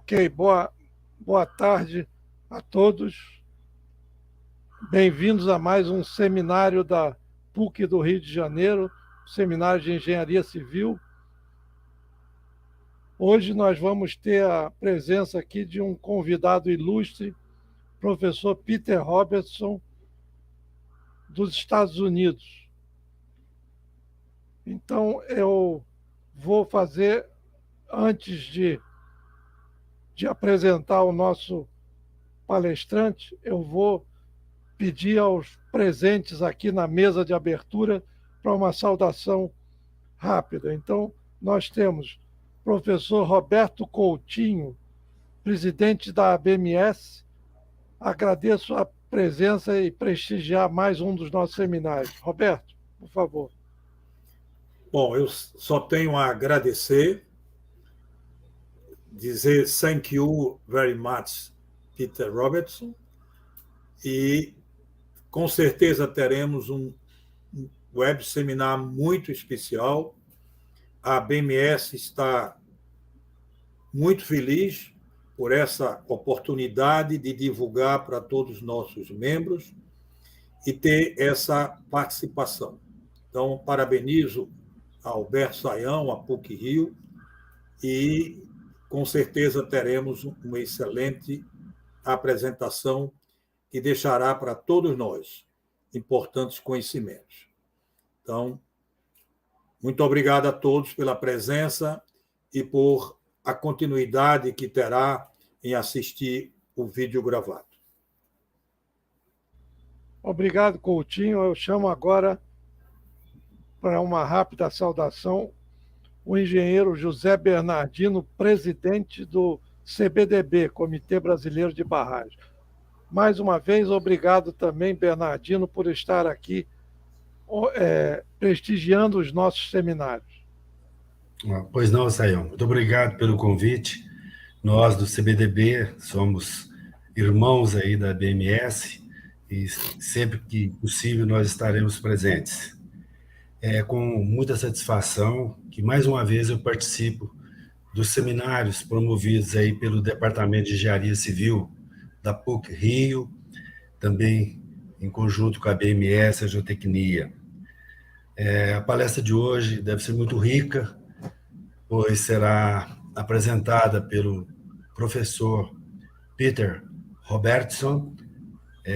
Ok, boa tarde a todos. Bem-vindos a mais um seminário da PUC do Rio de Janeiro, seminário de Engenharia Civil. Hoje nós vamos ter a presença aqui de um convidado ilustre, professor Peter Robertson, dos Estados Unidos. Então, eu vou fazer, antes de apresentar o nosso palestrante, eu vou pedir aos presentes aqui na mesa de abertura para uma saudação rápida. Então, nós temos o professor Roberto Coutinho, presidente da ABMS. Agradeço a presença e prestigiar mais um dos nossos seminários. Roberto, por favor. Bom, eu só tenho a agradecer, dizer thank you very much, Peter Robertson, e com certeza teremos um web seminar muito especial. A BMS está muito feliz por essa oportunidade de divulgar para todos os nossos membros e ter essa participação. Então, parabenizo a Alberto Saião, a PUC Rio, e com certeza teremos uma excelente apresentação que deixará para todos nós importantes conhecimentos. Então, muito obrigado a todos pela presença e por a continuidade que terá em assistir o vídeo gravado. Obrigado, Coutinho. Eu chamo agora, para uma rápida saudação, o engenheiro José Bernardino, presidente do CBDB, Comitê Brasileiro de Barragens. Mais uma vez, obrigado também, Bernardino, por estar aqui prestigiando os nossos seminários. Pois não, Saião. Muito obrigado pelo convite. Nós, do CBDB, somos irmãos aí da BMS e sempre que possível nós estaremos presentes. É com muita satisfação que, mais uma vez, eu participo dos seminários promovidos aí pelo Departamento de Engenharia Civil da PUC Rio, também em conjunto com a BMS e a Geotecnia. A palestra de hoje deve ser muito rica, pois será apresentada pelo professor Peter Robertson,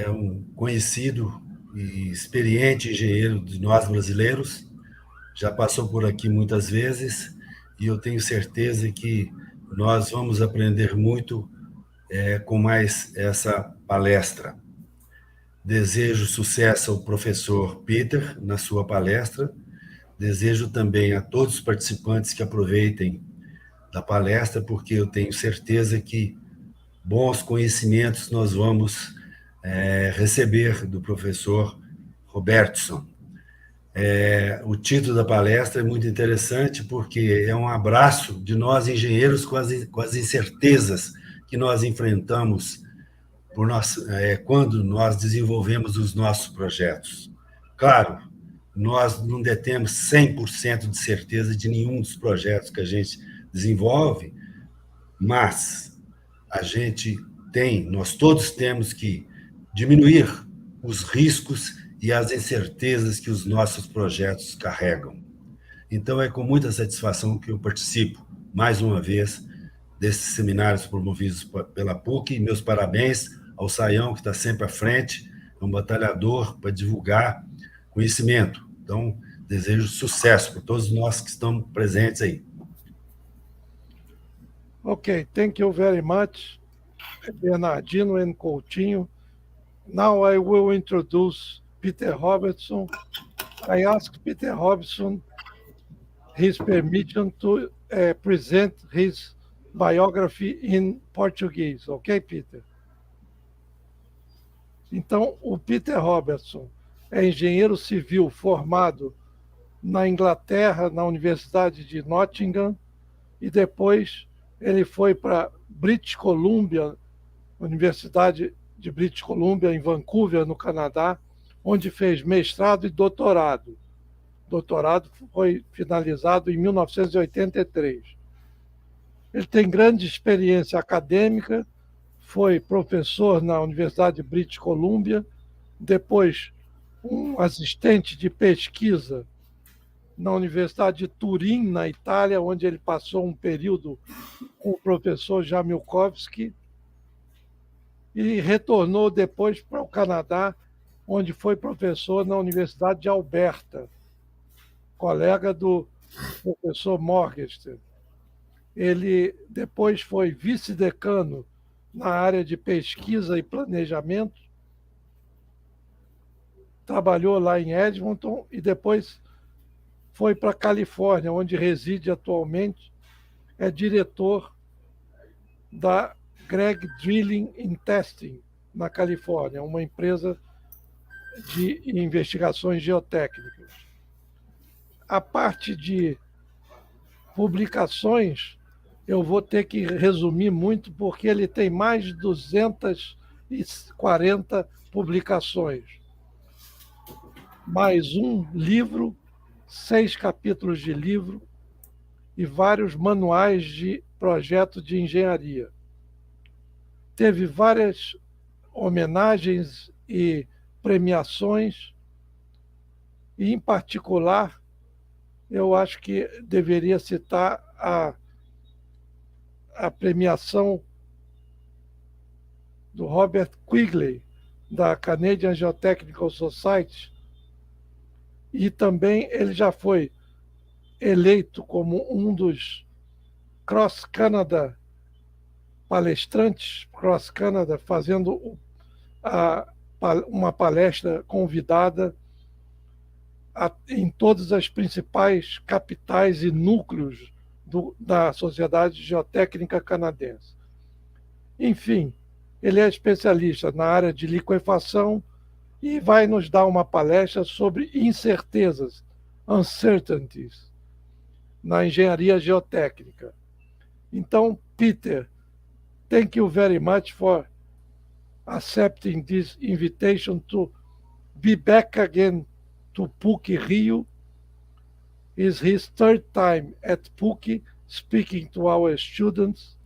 um conhecido e experiente engenheiro de nós brasileiros, já passou por aqui muitas vezes, e eu tenho certeza que nós vamos aprender muito com mais essa palestra. Desejo sucesso ao professor Peter na sua palestra. Desejo também a todos os participantes que aproveitem da palestra, porque eu tenho certeza que bons conhecimentos nós vamos receber do professor Robertson. O título da palestra é muito interessante, porque é um abraço de nós engenheiros com as incertezas que nós enfrentamos quando nós desenvolvemos os nossos projetos. Claro, nós não detemos 100% de certeza de nenhum dos projetos que a gente desenvolve, mas nós todos temos que diminuir os riscos e as incertezas que os nossos projetos carregam. Então, é com muita satisfação que eu participo, mais uma vez, desses seminários promovidos pela PUC, e meus parabéns ao Saião, que está sempre à frente, é um batalhador para divulgar conhecimento. Então, desejo sucesso para todos nós que estamos presentes aí. Okay, thank you very much, Bernardino and Coutinho. Now I will introduce Peter Robertson. I ask Peter Robertson his permission to present his biography in Portuguese. Ok, Peter? Então, o Peter Robertson é engenheiro civil formado na Inglaterra, na Universidade de Nottingham, e depois ele foi para British Columbia, Universidade de British Columbia, em Vancouver, no Canadá, onde fez mestrado e doutorado. O doutorado foi finalizado em 1983. Ele tem grande experiência acadêmica, foi professor na Universidade de British Columbia, depois um assistente de pesquisa na Universidade de Turim, na Itália, onde ele passou um período com o professor Jamilkowski, e retornou depois para o Canadá, onde foi professor na Universidade de Alberta, colega do professor Morgenstern. Ele depois foi vice-decano na área de pesquisa e planejamento, trabalhou lá em Edmonton e depois foi para a Califórnia, onde reside atualmente, é diretor da Greg Drilling and Testing, na Califórnia, uma empresa de investigações geotécnicas. A parte de publicações, eu vou ter que resumir muito, porque ele tem mais de 240 publicações. Mais um livro, 6 capítulos de livro e vários manuais de projeto de engenharia. Teve várias homenagens e premiações, e, em particular, eu acho que deveria citar a premiação do Robert Quigley, da Canadian Geotechnical Society, e também ele já foi eleito como um dos Cross Canada palestrantes, Cross Canada, fazendo uma palestra convidada em todas as principais capitais e núcleos da Sociedade Geotécnica Canadense. Enfim, ele é especialista na área de liquefação e vai nos dar uma palestra sobre incertezas, uncertainties, na engenharia geotécnica. Então, Peter, thank you very much for accepting this invitation to be back again to PUC Rio. It's his third time at PUC speaking to our students.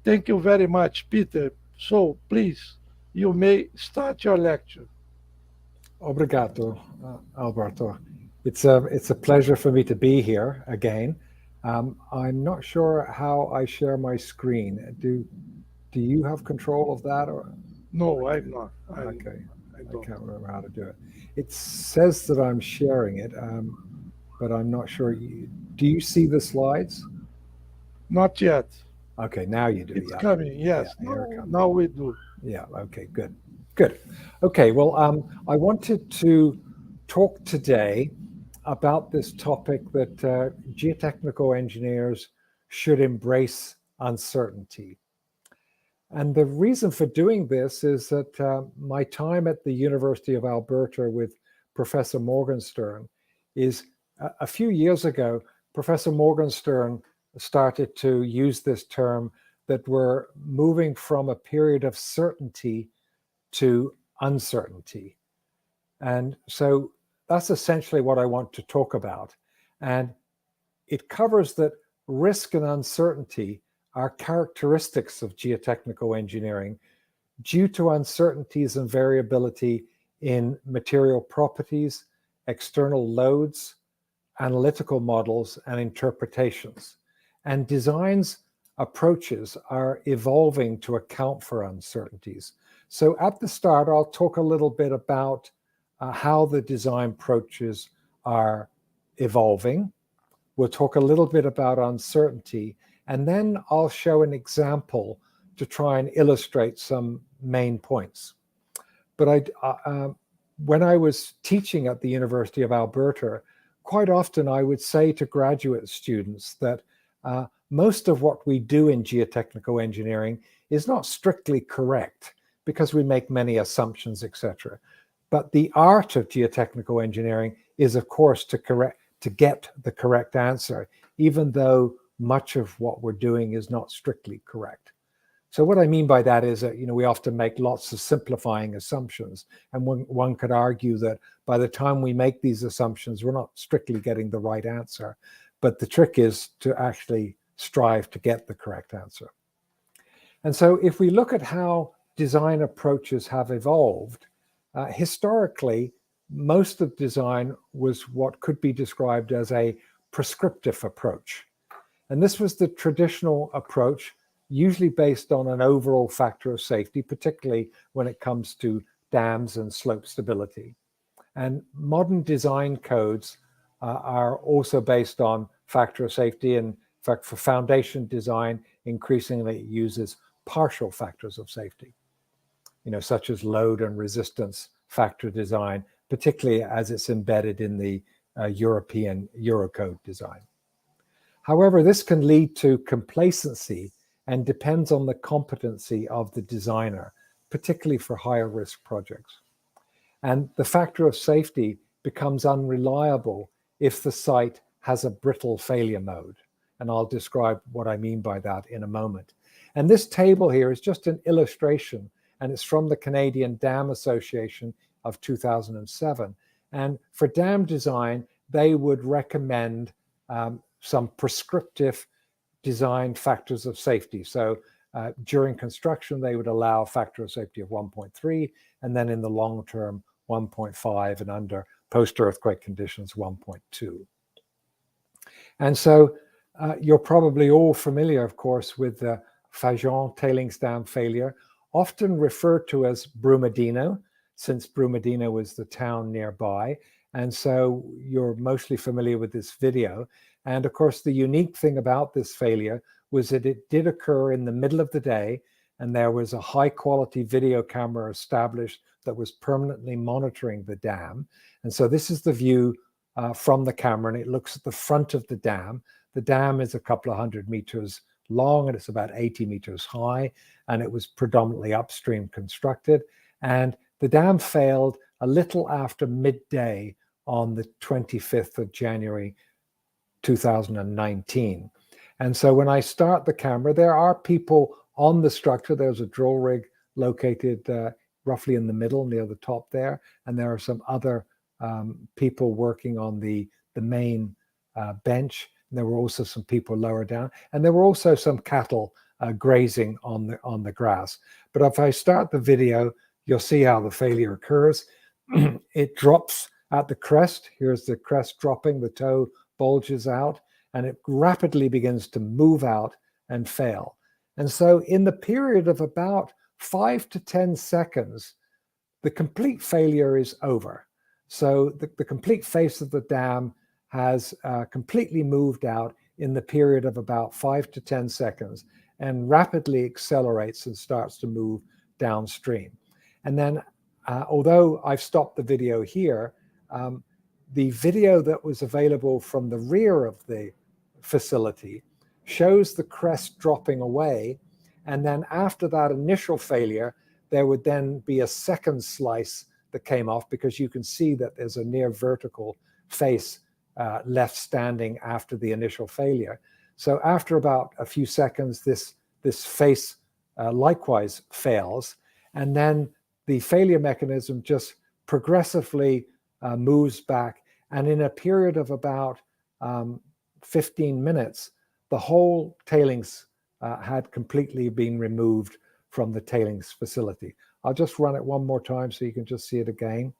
Thank you very much, Peter. So, please, you may start your lecture. Obrigado, Alberto. It's a pleasure for me to be here again. I'm not sure how I share my screen. Do you have control of that? Or No, I'm not. okay, I can't remember how to do it. It says that I'm sharing it, but I'm not sure. Do you see the slides? Not yet. Okay, now you do. It's coming, yes. Yeah, now we do. Yeah, okay, good. Okay, well, I wanted to talk today about this topic that geotechnical engineers should embrace uncertainty. And the reason for doing this is that my time at the University of Alberta with Professor Morgenstern is a few years ago, Professor Morgenstern started to use this term that we're moving from a period of certainty to uncertainty. And so that's essentially what I want to talk about. And it covers that risk and uncertainty are characteristics of geotechnical engineering due to uncertainties and variability in material properties, external loads, analytical models, and interpretations. And designs approaches are evolving to account for uncertainties. So at the start, I'll talk a little bit about how the design approaches are evolving. We'll talk a little bit about uncertainty, and then I'll show an example to try and illustrate some main points. But when I was teaching at the University of Alberta, quite often I would say to graduate students that most of what we do in geotechnical engineering is not strictly correct because we make many assumptions, etc. But the art of geotechnical engineering is, of course, to get the correct answer, even though much of what we're doing is not strictly correct. So what I mean by that is that, we often make lots of simplifying assumptions, and one could argue that by the time we make these assumptions, we're not strictly getting the right answer. But the trick is to actually strive to get the correct answer. And so if we look at how design approaches have evolved, historically, most of design was what could be described as a prescriptive approach. And this was the traditional approach, usually based on an overall factor of safety, particularly when it comes to dams and slope stability. And modern design codes are also based on factor of safety. And in fact, for foundation design, increasingly it uses partial factors of safety, such as load and resistance factor design, particularly as it's embedded in the European Eurocode design. However, this can lead to complacency and depends on the competency of the designer, particularly for higher risk projects. And the factor of safety becomes unreliable if the site has a brittle failure mode. And I'll describe what I mean by that in a moment. And this table here is just an illustration, and it's from the Canadian Dam Association of 2007. And for dam design, they would recommend some prescriptive design factors of safety. So during construction, they would allow a factor of safety of 1.3, and then in the long term, 1.5, and under post-earthquake conditions, 1.2. And so you're probably all familiar, of course, with the Fajon tailings dam failure, often referred to as Brumadinho, since Brumadinho was the town nearby. And so you're mostly familiar with this video. And of course, the unique thing about this failure was that it did occur in the middle of the day, and there was a high quality video camera established that was permanently monitoring the dam. And so this is the view from the camera, and it looks at the front of the dam. The dam is a couple of 100 meters long, and it's about 80 meters high, and it was predominantly upstream constructed. And the dam failed a little after midday on the 25th of January, 2019. And so when I start the camera, there are people on the structure. There's a drill rig located roughly in the middle near the top there. And there are some other people working on the main bench. And there were also some people lower down. And there were also some cattle grazing on the grass. But if I start the video, you'll see how the failure occurs. It drops at the crest. Here's the crest dropping, the toe bulges out, and it rapidly begins to move out and fail. And so in the period of about 5 to 10 seconds, the complete failure is over. So the complete face of the dam has completely moved out in the period of about 5 to 10 seconds and rapidly accelerates and starts to move downstream. And then, although I've stopped the video here, the video that was available from the rear of the facility shows the crest dropping away. And then after that initial failure, there would then be a second slice that came off, because you can see that there's a near vertical face left standing after the initial failure. So after about a few seconds, this face likewise fails. And then the failure mechanism just progressively moves back. And in a period of about 15 minutes, the whole tailings had completely been removed from the tailings facility. I'll just run it one more time so you can just see it again.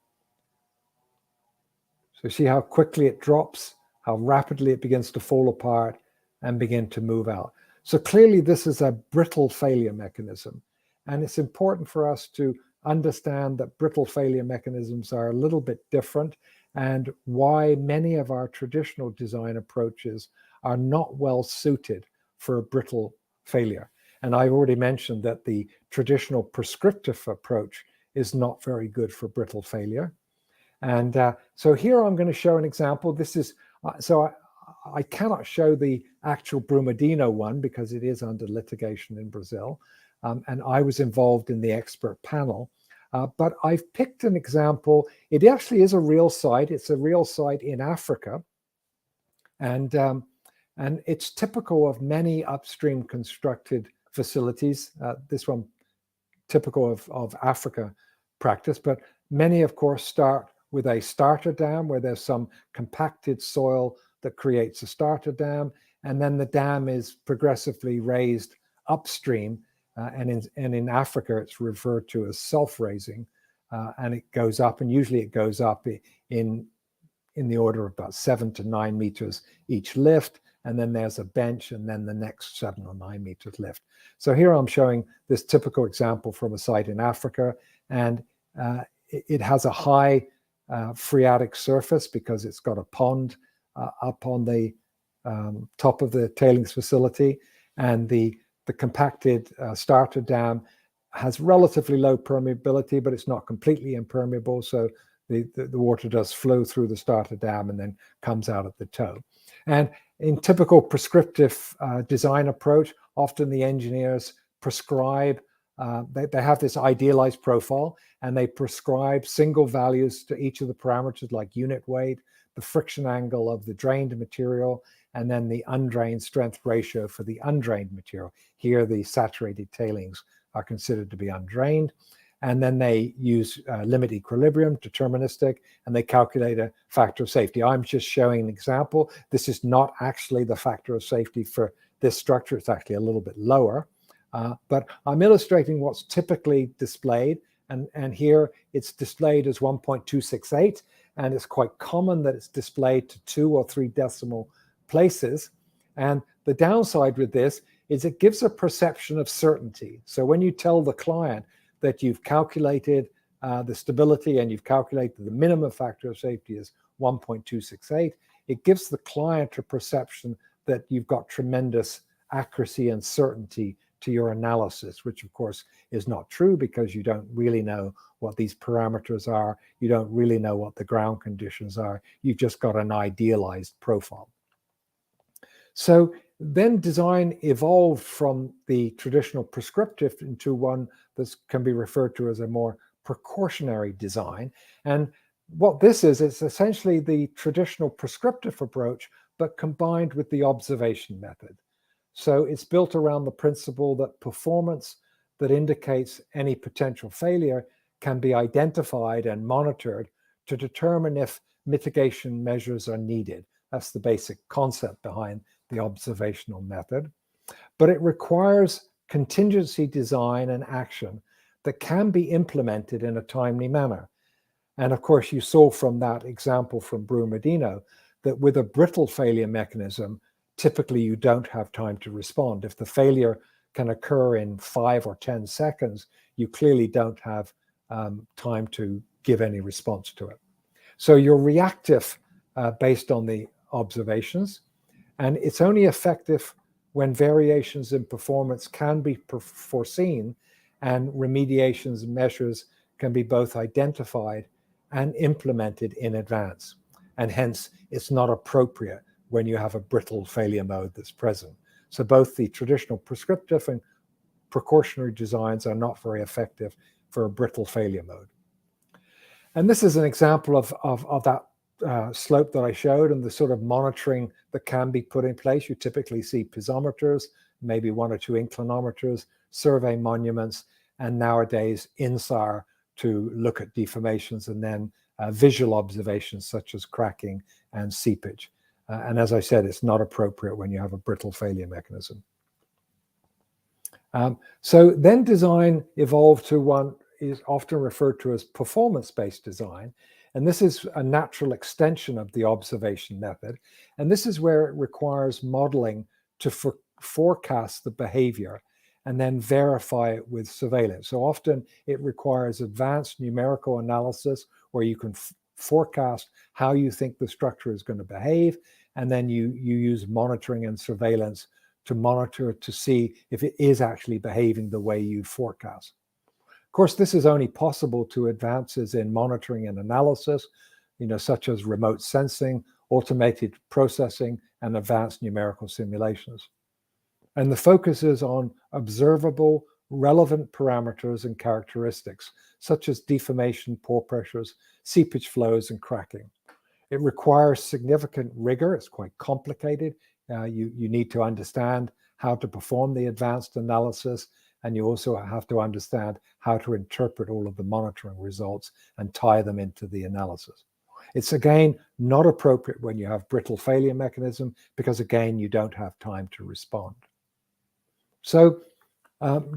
So see how quickly it drops, how rapidly it begins to fall apart and begin to move out. So clearly this is a brittle failure mechanism. And it's important for us to understand that brittle failure mechanisms are a little bit different, and why many of our traditional design approaches are not well suited for a brittle failure. And I've already mentioned that the traditional prescriptive approach is not very good for brittle failure. And so here I'm going to show an example. This is, I cannot show the actual Brumadinho one because it is under litigation in Brazil. And I was involved in the expert panel. But I've picked an example. It actually is a real site. It's a real site in Africa. And it's typical of many upstream constructed facilities. This one typical of Africa practice, but many, of course, start with a starter dam where there's some compacted soil that creates a starter dam. and then the dam is progressively raised upstream, and in Africa it's referred to as self-raising, and it goes up, and usually it goes up in the order of about 7 to 9 meters each lift, and then there's a bench, and then the next 7 or 9 meters lift. So here I'm showing this typical example from a site in Africa, and it has a high phreatic surface because it's got a pond up on the top of the tailings facility, and the compacted starter dam has relatively low permeability, but it's not completely impermeable, so the water does flow through the starter dam and then comes out at the toe. And in typical prescriptive design approach, often the engineers prescribe, they have this idealized profile, and they prescribe single values to each of the parameters like unit weight, the friction angle of the drained material, and then the undrained strength ratio for the undrained material. Here, the saturated tailings are considered to be undrained. And then they use limit equilibrium, deterministic, and they calculate a factor of safety. I'm just showing an example. This is not actually the factor of safety for this structure. It's actually a little bit lower. But I'm illustrating what's typically displayed. And here it's displayed as 1.268. And it's quite common that it's displayed to 2 or 3 decimal places. And the downside with this is it gives a perception of certainty. So when you tell the client that you've calculated the stability and you've calculated the minimum factor of safety is 1.268, it gives the client a perception that you've got tremendous accuracy and certainty to your analysis, which of course is not true because you don't really know what these parameters are. You don't really know what the ground conditions are. You've just got an idealized profile. So then design evolved from the traditional prescriptive into one that can be referred to as a more precautionary design. And what this is, it's essentially the traditional prescriptive approach, but combined with the observation method. So it's built around the principle that performance that indicates any potential failure can be identified and monitored to determine if mitigation measures are needed. That's the basic concept behind the observational method. But it requires contingency design and action that can be implemented in a timely manner. And of course, you saw from that example from Brumadinho that with a brittle failure mechanism, typically you don't have time to respond. If the failure can occur in 5 or 10 seconds, you clearly don't have time to give any response to it. So you're reactive based on the observations, and it's only effective when variations in performance can be foreseen and remediations measures can be both identified and implemented in advance. And hence, it's not appropriate when you have a brittle failure mode that's present. So both the traditional prescriptive and precautionary designs are not very effective for a brittle failure mode. And this is an example of that slope that I showed and the sort of monitoring that can be put in place. You typically see piezometers, maybe 1 or 2 inclinometers, survey monuments, and nowadays INSAR to look at deformations, and then visual observations such as cracking and seepage. And as I said, it's not appropriate when you have a brittle failure mechanism. So then design evolved to one is often referred to as performance-based design. And this is a natural extension of the observation method. And this is where it requires modeling to forecast the behavior and then verify it with surveillance. So often it requires advanced numerical analysis where you can forecast how you think the structure is going to behave. And then you use monitoring and surveillance to monitor to see if it is actually behaving the way you forecast. Of course, this is only possible to advances in monitoring and analysis, such as remote sensing, automated processing, and advanced numerical simulations. And the focus is on observable, relevant parameters and characteristics, such as deformation, pore pressures, seepage flows, and cracking. It requires significant rigor. It's quite complicated. You need to understand how to perform the advanced analysis, and you also have to understand how to interpret all of the monitoring results and tie them into the analysis. It's again not appropriate when you have brittle failure mechanism because again you don't have time to respond. So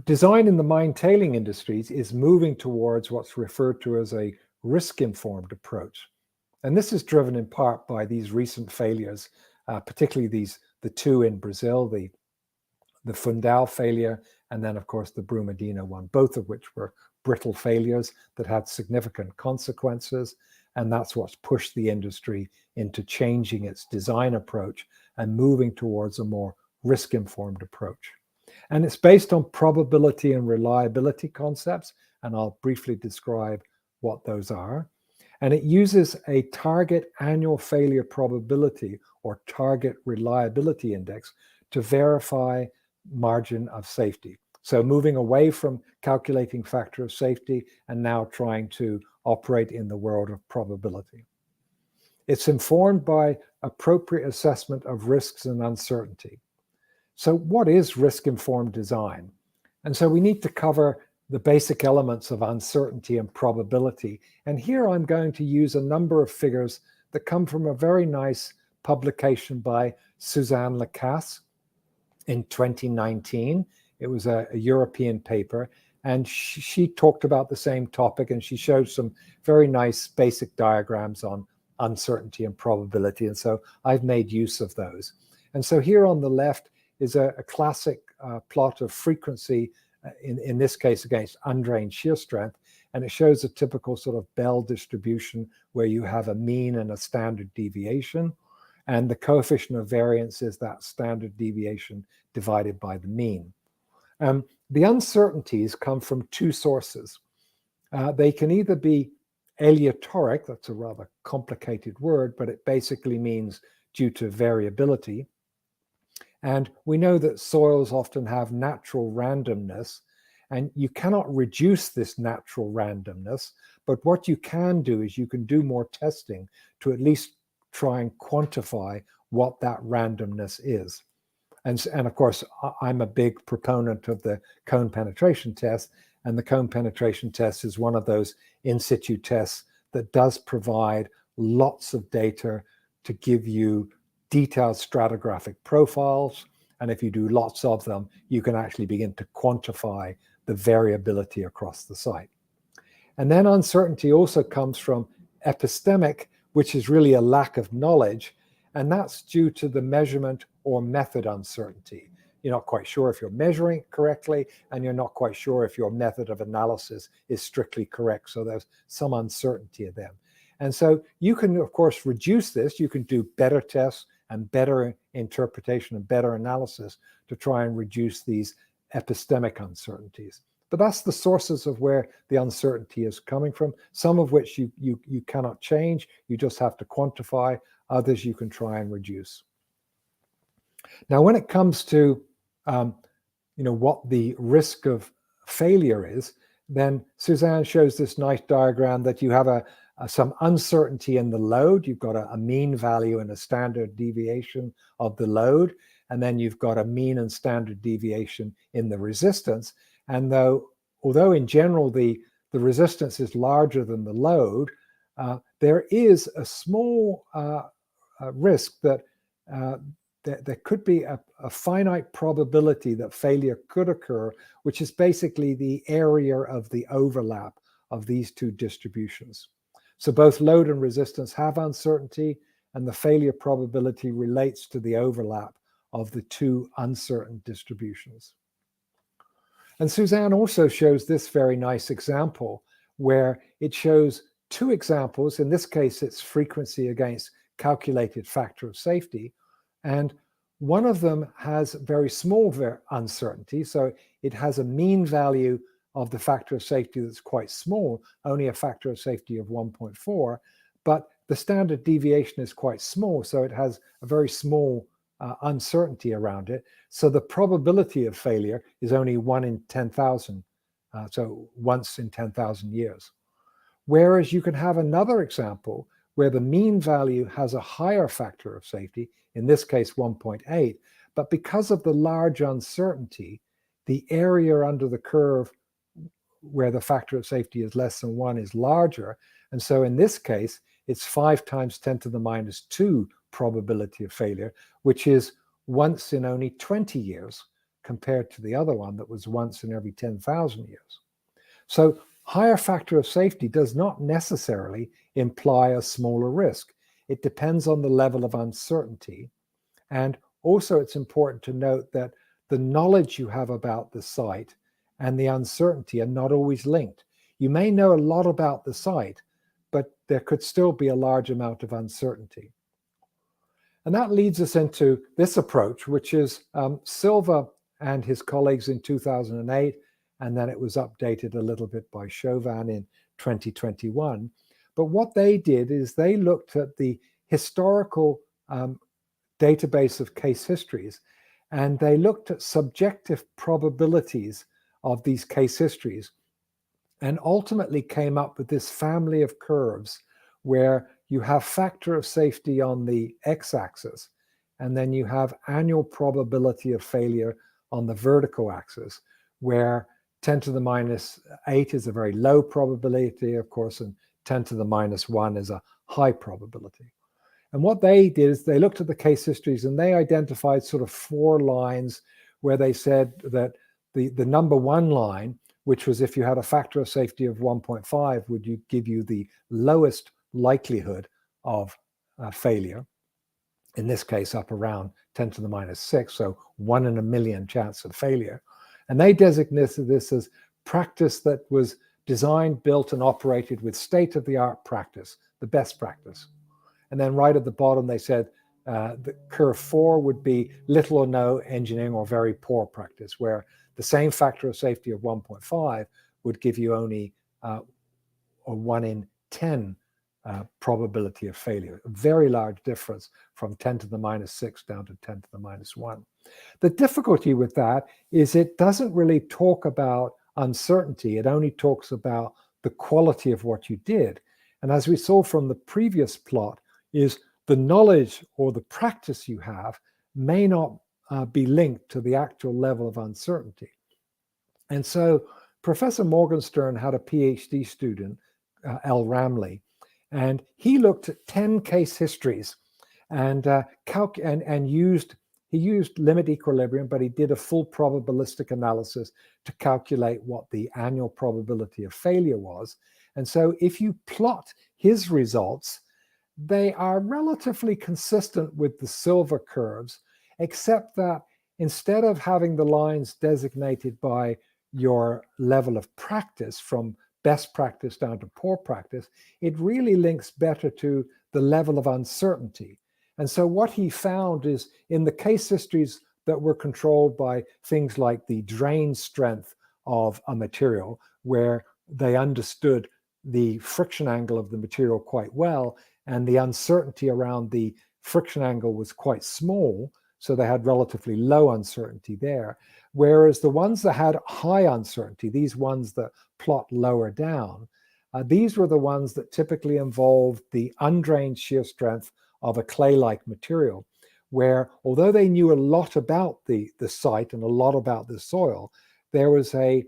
design in the mine tailing industries is moving towards what's referred to as a risk-informed approach. And this is driven in part by these recent failures, particularly the two in Brazil, the Fundão failure, and then of course the Brumadinho one, both of which were brittle failures that had significant consequences. And that's what's pushed the industry into changing its design approach and moving towards a more risk-informed approach. And it's based on probability and reliability concepts, and I'll briefly describe what those are. And it uses a target annual failure probability or target reliability index to verify margin of safety. So moving away from calculating factor of safety and now trying to operate in the world of probability. It's informed by appropriate assessment of risks and uncertainty. So what is risk-informed design? And so we need to cover the basic elements of uncertainty and probability. And here I'm going to use a number of figures that come from a very nice publication by Suzanne Lacasse in 2019. It was a European paper, and she talked about the same topic, and she showed some very nice basic diagrams on uncertainty and probability. And so I've made use of those. And so here on the left is a classic plot of frequency, in this case against undrained shear strength, and it shows a typical sort of bell distribution where you have a mean and a standard deviation, and the coefficient of variance is that standard deviation divided by the mean. The uncertainties come from two sources. They can either be aleatoric, that's a rather complicated word, but it basically means due to variability. And we know that soils often have natural randomness, and you cannot reduce this natural randomness, but what you can do is you can do more testing to at least try and quantify what that randomness is. And of course, I'm a big proponent of the cone penetration test, and the cone penetration test is one of those in situ tests that does provide lots of data to give you detailed stratigraphic profiles. And if you do lots of them, you can actually begin to quantify the variability across the site. And then uncertainty also comes from epistemic, which is really a lack of knowledge. And that's due to the measurement or method uncertainty. You're not quite sure if you're measuring correctly, and you're not quite sure if your method of analysis is strictly correct. So there's some uncertainty of them. And so you can, of course, reduce this. You can do better tests and better interpretation and better analysis to try and reduce these epistemic uncertainties. But that's the sources of where the uncertainty is coming from, some of which you cannot change. You just have to quantify. Others you can try and reduce. Now, when it comes to what the risk of failure is, then Suzanne shows this nice diagram that you have some uncertainty in the load. You've got a mean value and a standard deviation of the load, and then you've got a mean and standard deviation in the resistance. And although in general the resistance is larger than the load, there is a small risk that there could be a finite probability that failure could occur, which is basically the area of the overlap of these two distributions. So both load and resistance have uncertainty, and the failure probability relates to the overlap of the two uncertain distributions. And Suzanne also shows this very nice example where it shows two examples. In this case, it's frequency against calculated factor of safety. And one of them has very small uncertainty. So it has a mean value of the factor of safety that's quite small, only a factor of safety of 1.4, but the standard deviation is quite small, so it has a very small uncertainty around it. So the probability of failure is only 1 in 10,000, so once in 10,000 years. Whereas you can have another example where the mean value has a higher factor of safety, in this case 1.8, but because of the large uncertainty, the area under the curve where the factor of safety is less than 1 is larger. And so in this case, it's 5 times 10 to the minus 2 probability of failure, which is once in only 20 years, compared to the other one that was once in every 10,000 years. So higher factor of safety does not necessarily imply a smaller risk. It depends on the level of uncertainty. And also it's important to note that the knowledge you have about the site and the uncertainty are not always linked. You may know a lot about the site, but there could still be a large amount of uncertainty. And that leads us into this approach, which is Silva and his colleagues in 2008, and then it was updated a little bit by Chauvin in 2021. But what they did is they looked at the historical database of case histories, and they looked at subjective probabilities of these case histories, and ultimately came up with this family of curves where you have factor of safety on the x-axis, and then you have annual probability of failure on the vertical axis, where 10 to the minus 8 is a very low probability, of course, and 10 to the minus 1 is a high probability. And what they did is they looked at the case histories and they identified sort of 4 lines where they said that the number 1 line, which was if you had a factor of safety of 1.5, would you give you the lowest likelihood of failure, in this case up around 10 to the minus 6, so 1 in a million chance of failure. And they designated this as practice that was designed, built, and operated with state-of-the-art practice, the best practice. And then right at the bottom, they said the curve 4 would be little or no engineering or very poor practice, where the same factor of safety of 1.5 would give you only a 1 in 10 probability of failure. A very large difference from 10 to the minus 6 down to 10 to the minus 1. The difficulty with that is it doesn't really talk about uncertainty. It only talks about the quality of what you did. And as we saw from the previous plot, is the knowledge or the practice you have may not be linked to the actual level of uncertainty. And so Professor Morgenstern had a PhD student, L. Ramley, and he looked at 10 case histories and he used limit equilibrium, but he did a full probabilistic analysis to calculate what the annual probability of failure was. And so if you plot his results, they are relatively consistent with the Silva curves, except that instead of having the lines designated by your level of practice from best practice down to poor practice, it really links better to the level of uncertainty. And so what he found is in the case histories that were controlled by things like the drain strength of a material, where they understood the friction angle of the material quite well, and the uncertainty around the friction angle was quite small, so they had relatively low uncertainty there. Whereas the ones that had high uncertainty, these ones that plot lower down, these were the ones that typically involved the undrained shear strength of a clay-like material, where although they knew a lot about the site and a lot about the soil, there was a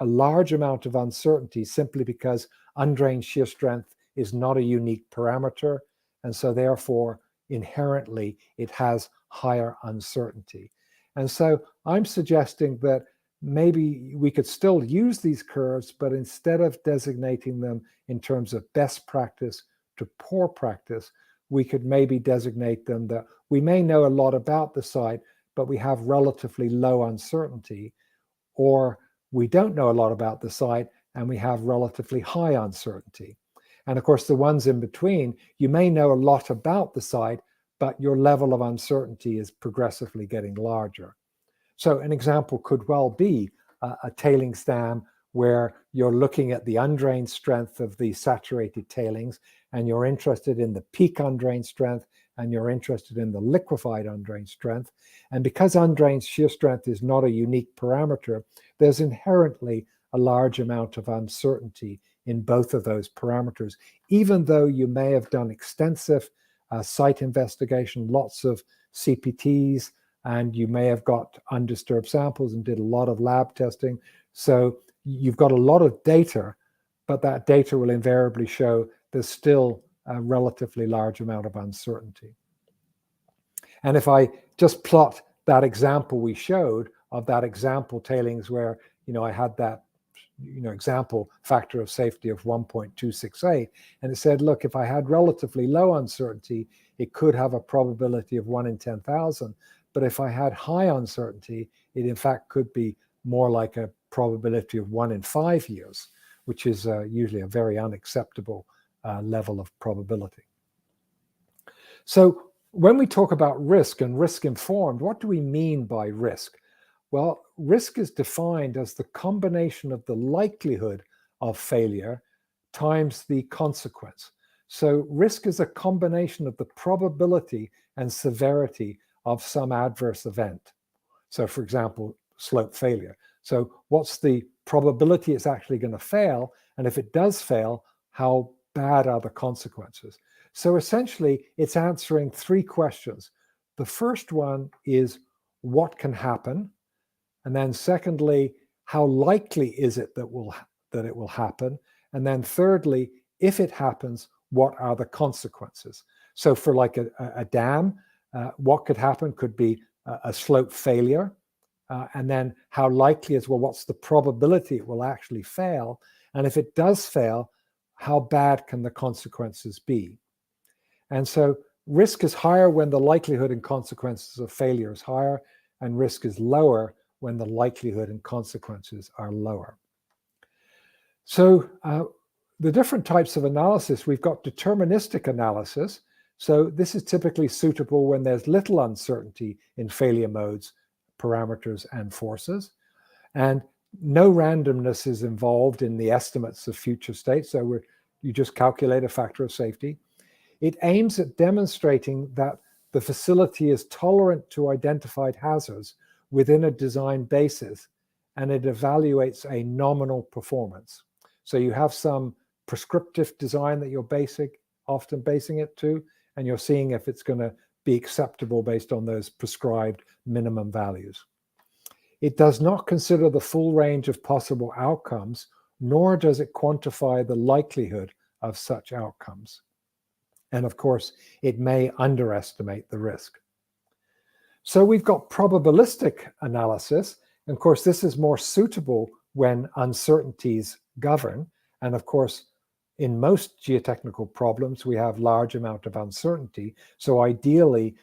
large amount of uncertainty simply because undrained shear strength is not a unique parameter, and so therefore inherently it has higher uncertainty. And so I'm suggesting that maybe we could still use these curves, but instead of designating them in terms of best practice to poor practice, we could maybe designate them that we may know a lot about the site, but we have relatively low uncertainty, or we don't know a lot about the site and we have relatively high uncertainty. And of course, the ones in between, you may know a lot about the site, but your level of uncertainty is progressively getting larger. So an example could well be a tailings dam where you're looking at the undrained strength of the saturated tailings, and you're interested in the peak undrained strength, and you're interested in the liquefied undrained strength. And because undrained shear strength is not a unique parameter, there's inherently a large amount of uncertainty in both of those parameters, even though you may have done extensive site investigation, lots of CPTs, and you may have got undisturbed samples and did a lot of lab testing. So you've got a lot of data, but that data will invariably show there's still a relatively large amount of uncertainty. And if I just plot that example we showed of that example tailings where, I had that, example factor of safety of 1.268, and it said, look, if I had relatively low uncertainty, it could have a probability of 1 in 10,000. But if I had high uncertainty, it in fact could be more like a probability of 1 in 5 years, which is usually a very unacceptable level of probability. So when we talk about risk and risk informed, what do we mean by risk? Well, risk is defined as the combination of the likelihood of failure times the consequence. So risk is a combination of the probability and severity of some adverse event. So for example, slope failure. So what's the probability it's actually going to fail? And if it does fail, how bad are the consequences? So essentially, it's answering 3 questions. The first one is, what can happen? And then secondly, how likely is it that it will happen? And then thirdly, if it happens, what are the consequences? So for like a dam, what could happen could be a slope failure. And then how likely is, well, what's the probability it will actually fail? And if it does fail, how bad can the consequences be? And so risk is higher when the likelihood and consequences of failure is higher, and risk is lower when the likelihood and consequences are lower. So the different types of analysis, we've got deterministic analysis. So this is typically suitable when there's little uncertainty in failure modes, parameters, and forces. And no randomness is involved in the estimates of future states. So you just calculate a factor of safety. It aims at demonstrating that the facility is tolerant to identified hazards within a design basis, and it evaluates a nominal performance. So you have some prescriptive design that you're often basing it to, and you're seeing if it's going to be acceptable based on those prescribed minimum values. It does not consider the full range of possible outcomes, nor does it quantify the likelihood of such outcomes. And of course, it may underestimate the risk. So we've got probabilistic analysis. And of course, this is more suitable when uncertainties govern. And of course, in most geotechnical problems, we have large amount of uncertainty. So ideally,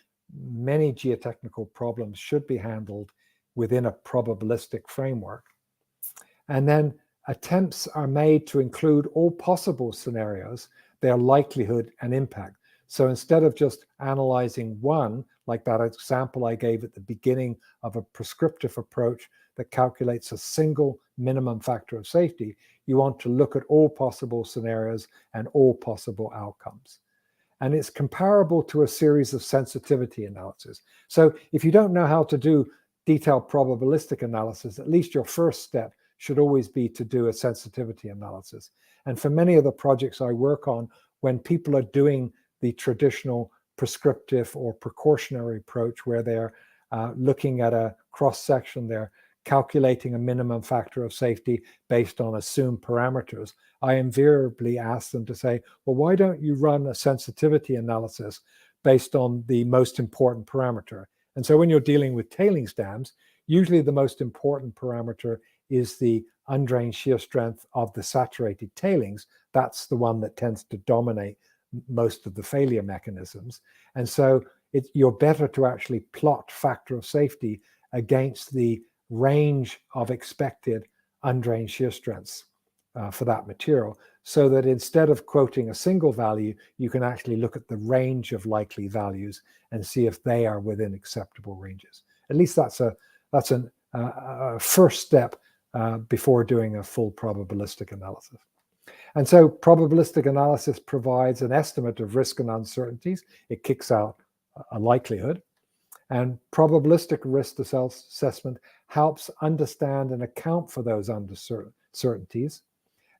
many geotechnical problems should be handled within a probabilistic framework. And then attempts are made to include all possible scenarios, their likelihood and impact. So instead of just analyzing one, like that example I gave at the beginning of a prescriptive approach that calculates a single minimum factor of safety, you want to look at all possible scenarios and all possible outcomes. And it's comparable to a series of sensitivity analysis. So if you don't know how to do detailed probabilistic analysis, at least your first step should always be to do a sensitivity analysis. And for many of the projects I work on, when people are doing the traditional prescriptive or precautionary approach where they're looking at a cross-section, they're calculating a minimum factor of safety based on assumed parameters, I invariably ask them to say, well, why don't you run a sensitivity analysis based on the most important parameter? And so when you're dealing with tailings dams, usually the most important parameter is the undrained shear strength of the saturated tailings. That's the one that tends to dominate most of the failure mechanisms. And so you're better to actually plot factor of safety against the range of expected undrained shear strengths for that material, so that instead of quoting a single value, you can actually look at the range of likely values and see if they are within acceptable ranges. At least that's a first step before doing a full probabilistic analysis. And so probabilistic analysis provides an estimate of risk and uncertainties. It kicks out a likelihood. And probabilistic risk assessment helps understand and account for those uncertainties.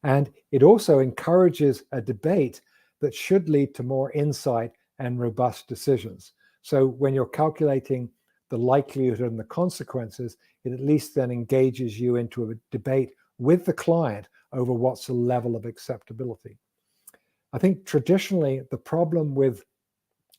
And it also encourages a debate that should lead to more insight and robust decisions. So when you're calculating the likelihood and the consequences, it at least then engages you into a debate with the client over what's the level of acceptability. I think traditionally the problem with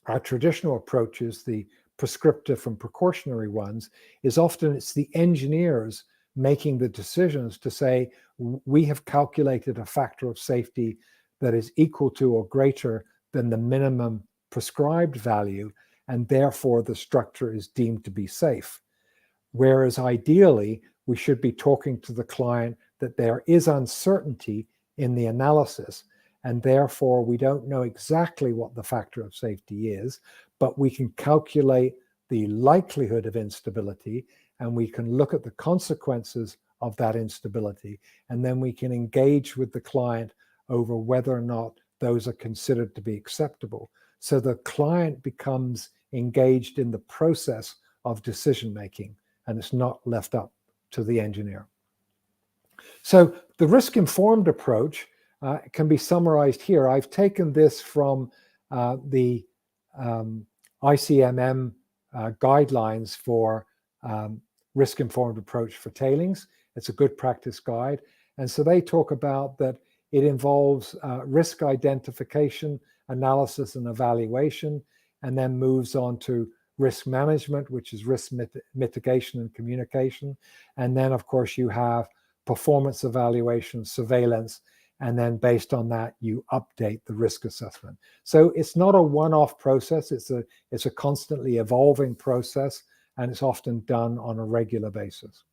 our traditional approaches, the prescriptive and precautionary ones, is often it's the engineers making the decisions to say, we have calculated a factor of safety that is equal to or greater than the minimum prescribed value, and therefore the structure is deemed to be safe. Whereas ideally, we should be talking to the client that there is uncertainty in the analysis, and therefore we don't know exactly what the factor of safety is, but we can calculate the likelihood of instability, and we can look at the consequences of that instability, and then we can engage with the client over whether or not those are considered to be acceptable. So the client becomes engaged in the process of decision making, and it's not left up to the engineer. So the risk-informed approach can be summarized here. I've taken this from the ICMM guidelines for risk-informed approach for tailings. It's a good practice guide. And so they talk about that it involves risk identification, analysis, and evaluation, and then moves on to risk management, which is risk mitigation and communication. And then, of course, you have performance evaluation, surveillance, and then based on that, you update the risk assessment. So it's not a one-off process. It's a constantly evolving process, and it's often done on a regular basis.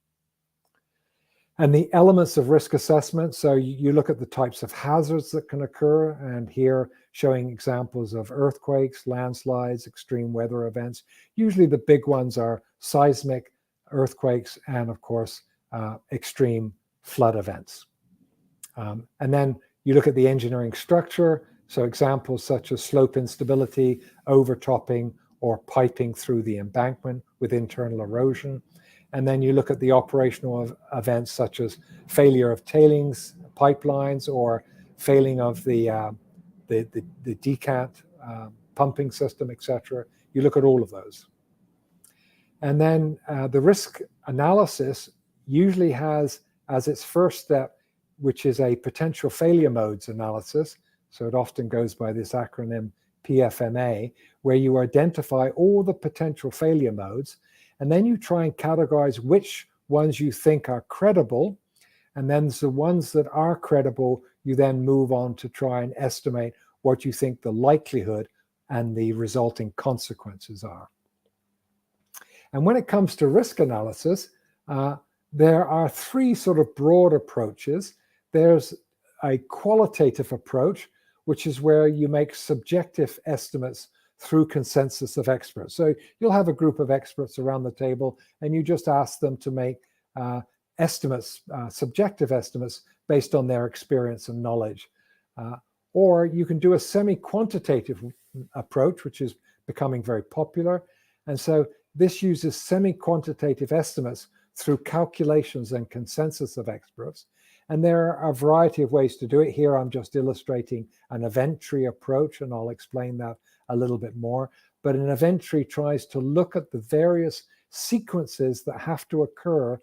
And the elements of risk assessment, so you look at the types of hazards that can occur, and here showing examples of earthquakes, landslides, extreme weather events. Usually the big ones are seismic, earthquakes, and of course, extreme flood events. And then you look at the engineering structure, so examples such as slope instability, overtopping, or piping through the embankment with internal erosion. And then you look at the operational events such as failure of tailings pipelines or failing of the decant pumping system, etc. You look at all of those. And then the risk analysis usually has as its first step, which is a potential failure modes analysis. So it often goes by this acronym PFMA, where you identify all the potential failure modes, and then you try and categorize which ones you think are credible. And then the ones that are credible, you then move on to try and estimate what you think the likelihood and the resulting consequences are. And when it comes to risk analysis, there are three sort of broad approaches. There's a qualitative approach, which is where you make subjective estimates through consensus of experts. So you'll have a group of experts around the table, and you just ask them to make estimates, subjective estimates, based on their experience and knowledge. Or you can do a semi-quantitative approach, which is becoming very popular. And so this uses semi-quantitative estimates through calculations and consensus of experts. And there are a variety of ways to do it. Here I'm just illustrating an event tree approach, and I'll explain that a little bit more. But an event tree tries to look at the various sequences that have to occur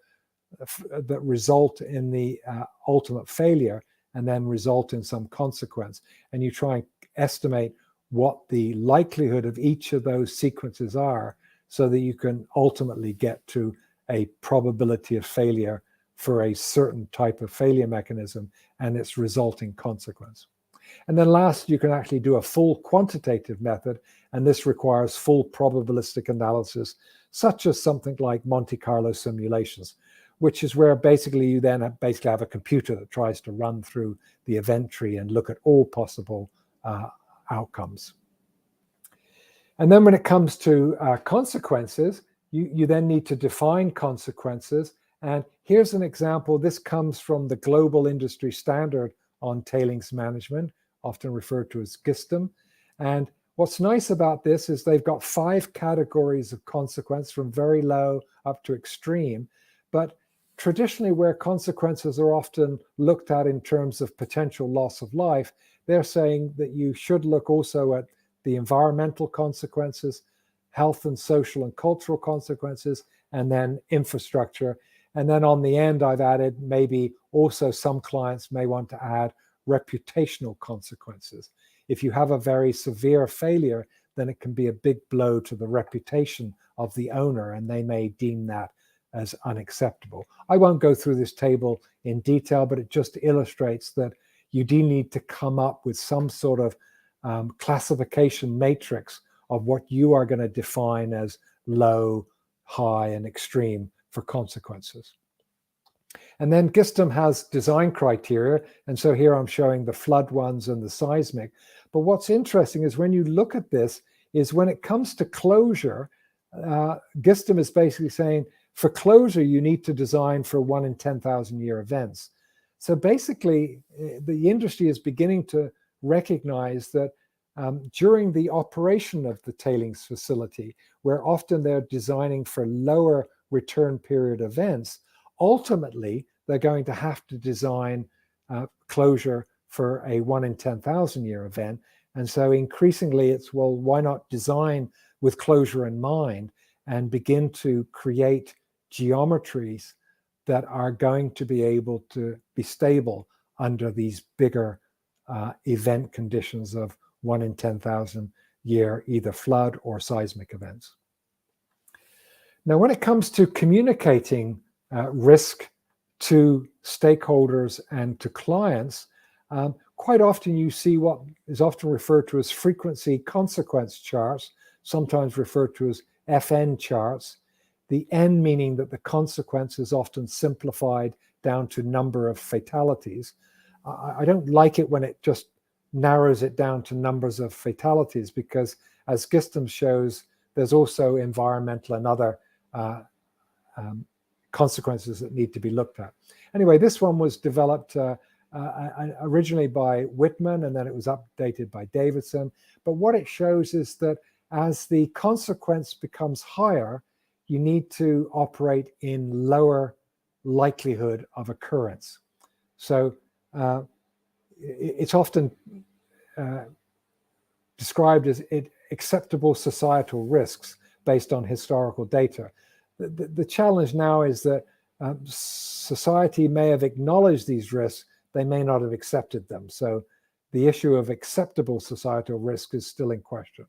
that result in the ultimate failure and then result in some consequence. And you try and estimate what the likelihood of each of those sequences are so that you can ultimately get to a probability of failure for a certain type of failure mechanism and its resulting consequence. And then last, you can actually do a full quantitative method, and this requires full probabilistic analysis, such as something like Monte Carlo simulations, which is where basically you then have a computer that tries to run through the event tree and look at all possible outcomes. And then when it comes to consequences, you then need to define consequences. And here's an example. This comes from the global industry standard on tailings management, often referred to as GISTM. And what's nice about this is they've got 5 categories of consequence, from very low up to extreme. But traditionally, where consequences are often looked at in terms of potential loss of life, they're saying that you should look also at the environmental consequences, health and social and cultural consequences, and then infrastructure. And then on the end, I've added maybe also some clients may want to add reputational consequences. if you have a very severe failure, then it can be a big blow to the reputation of the owner, and they may deem that as unacceptable. I won't go through this table in detail, but it just illustrates that you do need to come up with some sort of classification matrix of what you are going to define as low, high, and extreme for consequences. And then GISTM has design criteria, and so here I'm showing the flood ones and the seismic. But what's interesting is when you look at this, is when it comes to closure, GISTM is basically saying, for closure, you need to design for 1 in 10,000 year events. So basically, the industry is beginning to recognize that during the operation of the tailings facility, where often they're designing for lower return period events, ultimately, they're going to have to design closure for a 1 in 10,000 year event. And so increasingly it's, well, why not design with closure in mind and begin to create geometries that are going to be able to be stable under these bigger event conditions of 1 in 10,000 year either flood or seismic events. Now, when it comes to communicating risk to stakeholders and to clients, quite often you see what is often referred to as frequency consequence charts, sometimes referred to as FN charts. The N meaning that the consequence is often simplified down to number of fatalities. I don't like it when it just narrows it down to numbers of fatalities, because as GISTM shows, there's also environmental and other consequences that need to be looked at. Anyway, this one was developed originally by Whitman, and then it was updated by Davidson. But what it shows is that as the consequence becomes higher, you need to operate in lower likelihood of occurrence. So it's often described as acceptable societal risks based on historical data. The challenge now is that society may have acknowledged these risks, they may not have accepted them. So the issue of acceptable societal risk is still in question.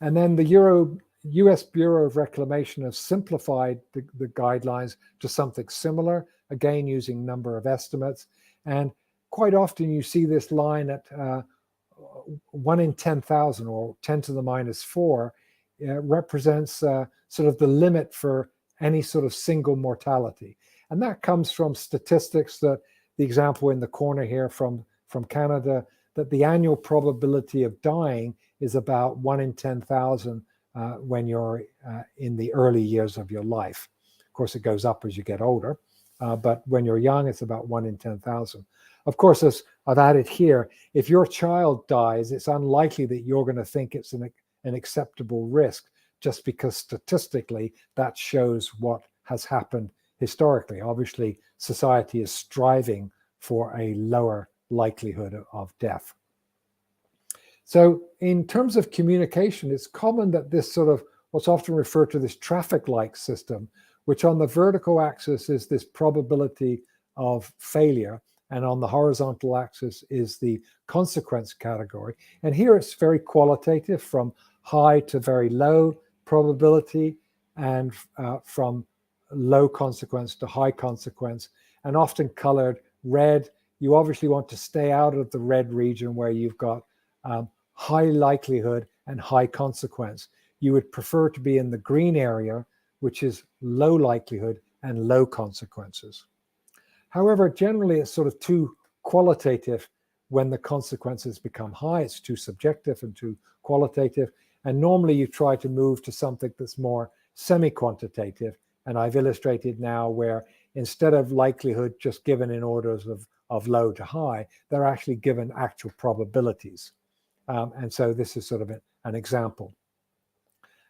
And then the US Bureau of Reclamation has simplified the guidelines to something similar, again using number of estimates. And quite often you see this line at 1 in 10,000 or 10 to the minus 4 represents sort of the limit for any sort of single mortality. And that comes from statistics that the example in the corner here from Canada, that the annual probability of dying is about 1 in 10,000 when you're in the early years of your life. Of course, it goes up as you get older, but when you're young, it's about 1 in 10,000. Of course, as I've added here, if your child dies, it's unlikely that you're going to think it's an acceptable risk, just because statistically that shows what has happened historically. Obviously, society is striving for a lower likelihood of death. So in terms of communication, it's common that this sort of what's often referred to this traffic light system, which on the vertical axis is this probability of failure, and on the horizontal axis is the consequence category. And here it's very qualitative, from high to very low probability, and from low consequence to high consequence, and often colored red. You obviously want to stay out of the red region where you've got high likelihood and high consequence. You would prefer to be in the green area, which is low likelihood and low consequences. However, generally it's sort of too qualitative when the consequences become high. It's too subjective and too qualitative. And normally you try to move to something that's more semi-quantitative. And I've illustrated now where instead of likelihood just given in orders of low to high, they're actually given actual probabilities. And so this is sort of an example.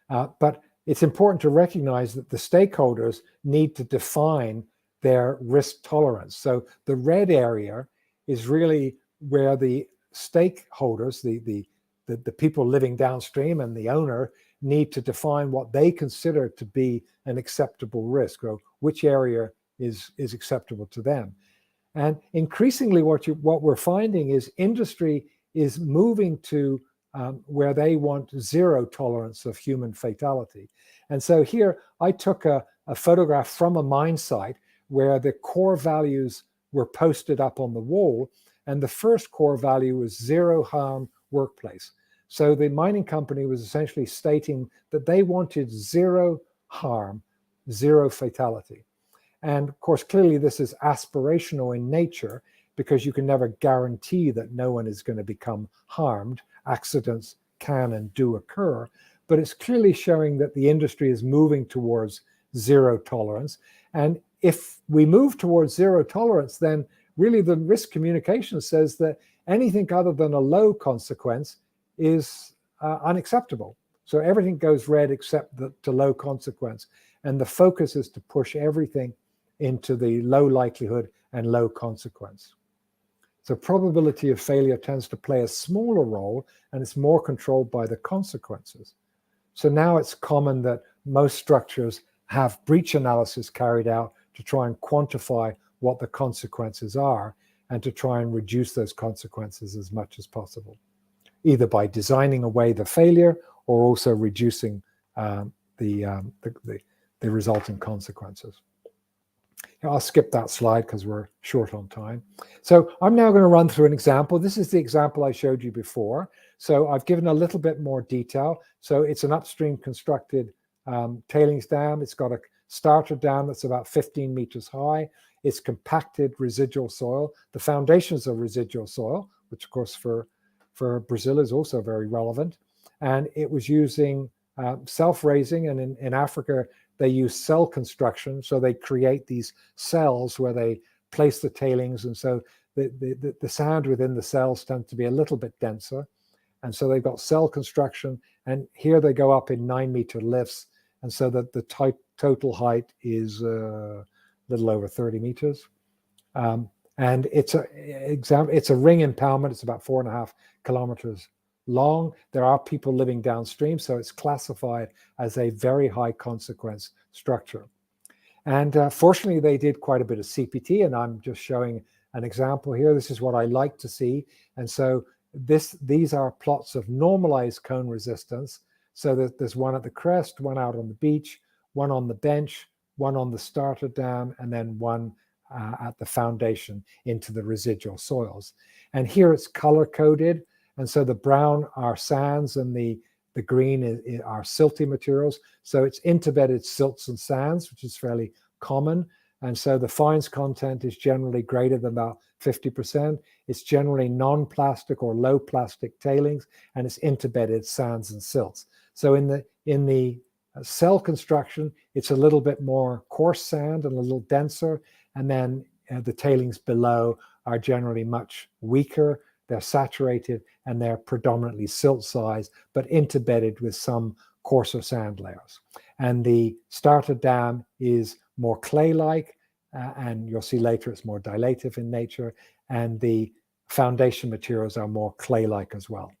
But it's important to recognize that the stakeholders need to define their risk tolerance. So the red area is really where the stakeholders, the people living downstream and the owner, need to define what they consider to be an acceptable risk, or which area is acceptable to them. And increasingly what we're finding is industry is moving to where they want zero tolerance of human fatality. And so here I took a photograph from a mine site where the core values were posted up on the wall, and the first core value was zero harm workplace. So the mining company was essentially stating that they wanted zero harm, zero fatality. And of course, clearly this is aspirational in nature, because you can never guarantee that no one is going to become harmed. Accidents can and do occur, but it's clearly showing that the industry is moving towards zero tolerance. And if we move towards zero tolerance, then really the risk communication says that anything other than a low consequence is unacceptable. So everything goes red except the low consequence. And the focus is to push everything into the low likelihood and low consequence. So probability of failure tends to play a smaller role, and it's more controlled by the consequences. So now it's common that most structures have breach analysis carried out to try and quantify what the consequences are and to try and reduce those consequences as much as possible, either by designing away the failure or also reducing the resulting consequences. I'll skip that slide because we're short on time. So I'm now going to run through an example. This is the example I showed you before. So I've given a little bit more detail. So it's an upstream constructed tailings dam. It's got a starter dam that's about 15 meters high. It's compacted residual soil. The foundations are residual soil, which of course for Brazil is also very relevant. And it was using self-raising, and in Africa, they use cell construction. So they create these cells where they place the tailings. And so the sand within the cells tends to be a little bit denser. And so they've got cell construction. And here they go up in 9-meter lifts. And so that the total height is a little over 30 meters. And it's a ring impoundment. It's about 4.5 kilometers long. There are people living downstream, so it's classified as a very high consequence structure. And fortunately, they did quite a bit of CPT, and I'm just showing an example here. This is what I like to see. And so these are plots of normalized cone resistance. So that there's one at the crest, one out on the beach, one on the bench, one on the starter dam, and then one at the foundation into the residual soils. And here it's color coded. And so the brown are sands and the green are silty materials. So it's interbedded silts and sands, which is fairly common. And so the fines content is generally greater than about 50%. It's generally non-plastic or low plastic tailings, and it's interbedded sands and silts. So in the cell construction, it's a little bit more coarse sand and a little denser. And then the tailings below are generally much weaker. They're saturated and they're predominantly silt size, but interbedded with some coarser sand layers. And the starter dam is more clay-like, and you'll see later it's more dilative in nature, and the foundation materials are more clay-like as well.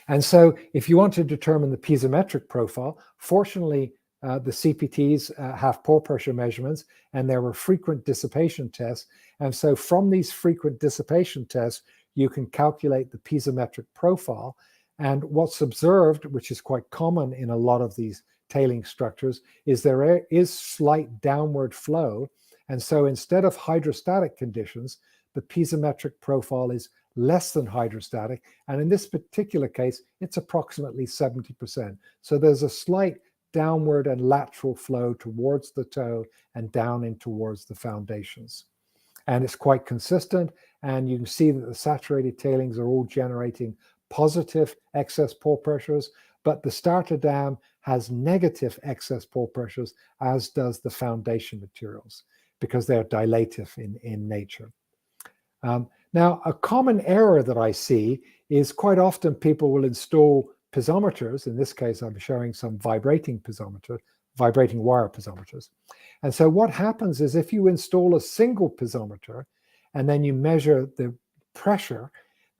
And so if you want to determine the piezometric profile, fortunately, the CPTs have pore pressure measurements, and there were frequent dissipation tests. And so from these frequent dissipation tests, you can calculate the piezometric profile. And what's observed, which is quite common in a lot of these tailing structures, is there is slight downward flow. And so instead of hydrostatic conditions, the piezometric profile is less than hydrostatic. And in this particular case, it's approximately 70%. So there's a slight downward and lateral flow towards the toe and down in towards the foundations. And it's quite consistent. And you can see that the saturated tailings are all generating positive excess pore pressures, but the starter dam has negative excess pore pressures, as does the foundation materials, because they're dilative in nature. Now, a common error that I see is quite often people will install piezometers. In this case, I'm showing some vibrating wire piezometers. And so what happens is if you install a single piezometer and then you measure the pressure,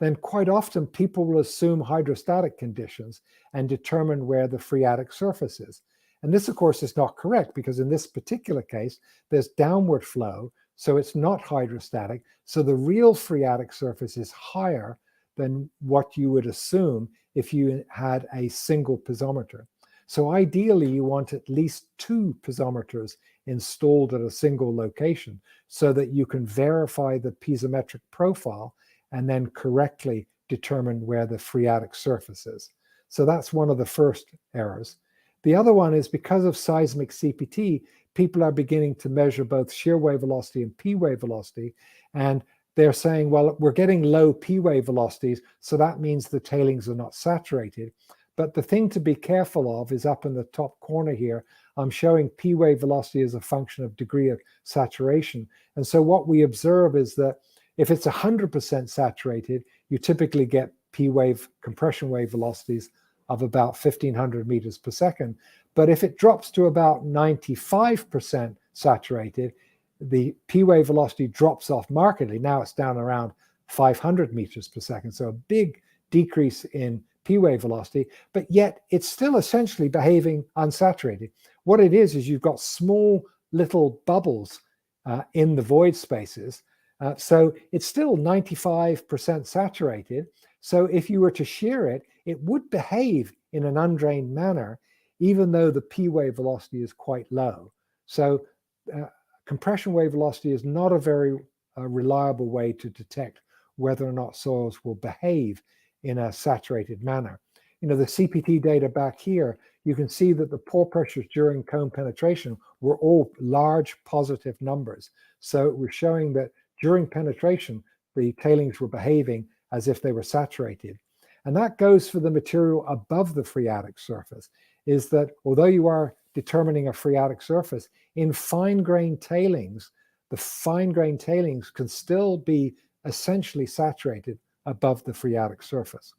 then quite often people will assume hydrostatic conditions and determine where the phreatic surface is. And this, of course, is not correct, because in this particular case, there's downward flow, so it's not hydrostatic. So the real phreatic surface is higher than what you would assume if you had a single piezometer. So ideally, you want at least 2 piezometers installed at a single location so that you can verify the piezometric profile and then correctly determine where the phreatic surface is. So that's one of the first errors. The other one is because of seismic CPT, people are beginning to measure both shear wave velocity and P wave velocity, and they're saying, well, we're getting low P wave velocities, so that means the tailings are not saturated. But the thing to be careful of is up in the top corner here. I'm showing P wave velocity as a function of degree of saturation. And so what we observe is that if it's 100% saturated, you typically get P wave compression wave velocities of about 1500 meters per second. But if it drops to about 95% saturated, the P wave velocity drops off markedly. Now it's down around 500 meters per second. So a big decrease in P wave velocity, but yet it's still essentially behaving unsaturated. What it is you've got small little bubbles in the void spaces. So it's still 95% saturated. So if you were to shear it, it would behave in an undrained manner, even though the P wave velocity is quite low. So compression wave velocity is not a very reliable way to detect whether or not soils will behave in a saturated manner. You know, the CPT data back here, you can see that the pore pressures during cone penetration were all large positive numbers. So we're showing that during penetration, the tailings were behaving as if they were saturated. And that goes for the material above the phreatic surface, is that although you are determining a phreatic surface, in fine-grained tailings, the fine-grained tailings can still be essentially saturated above the phreatic surface.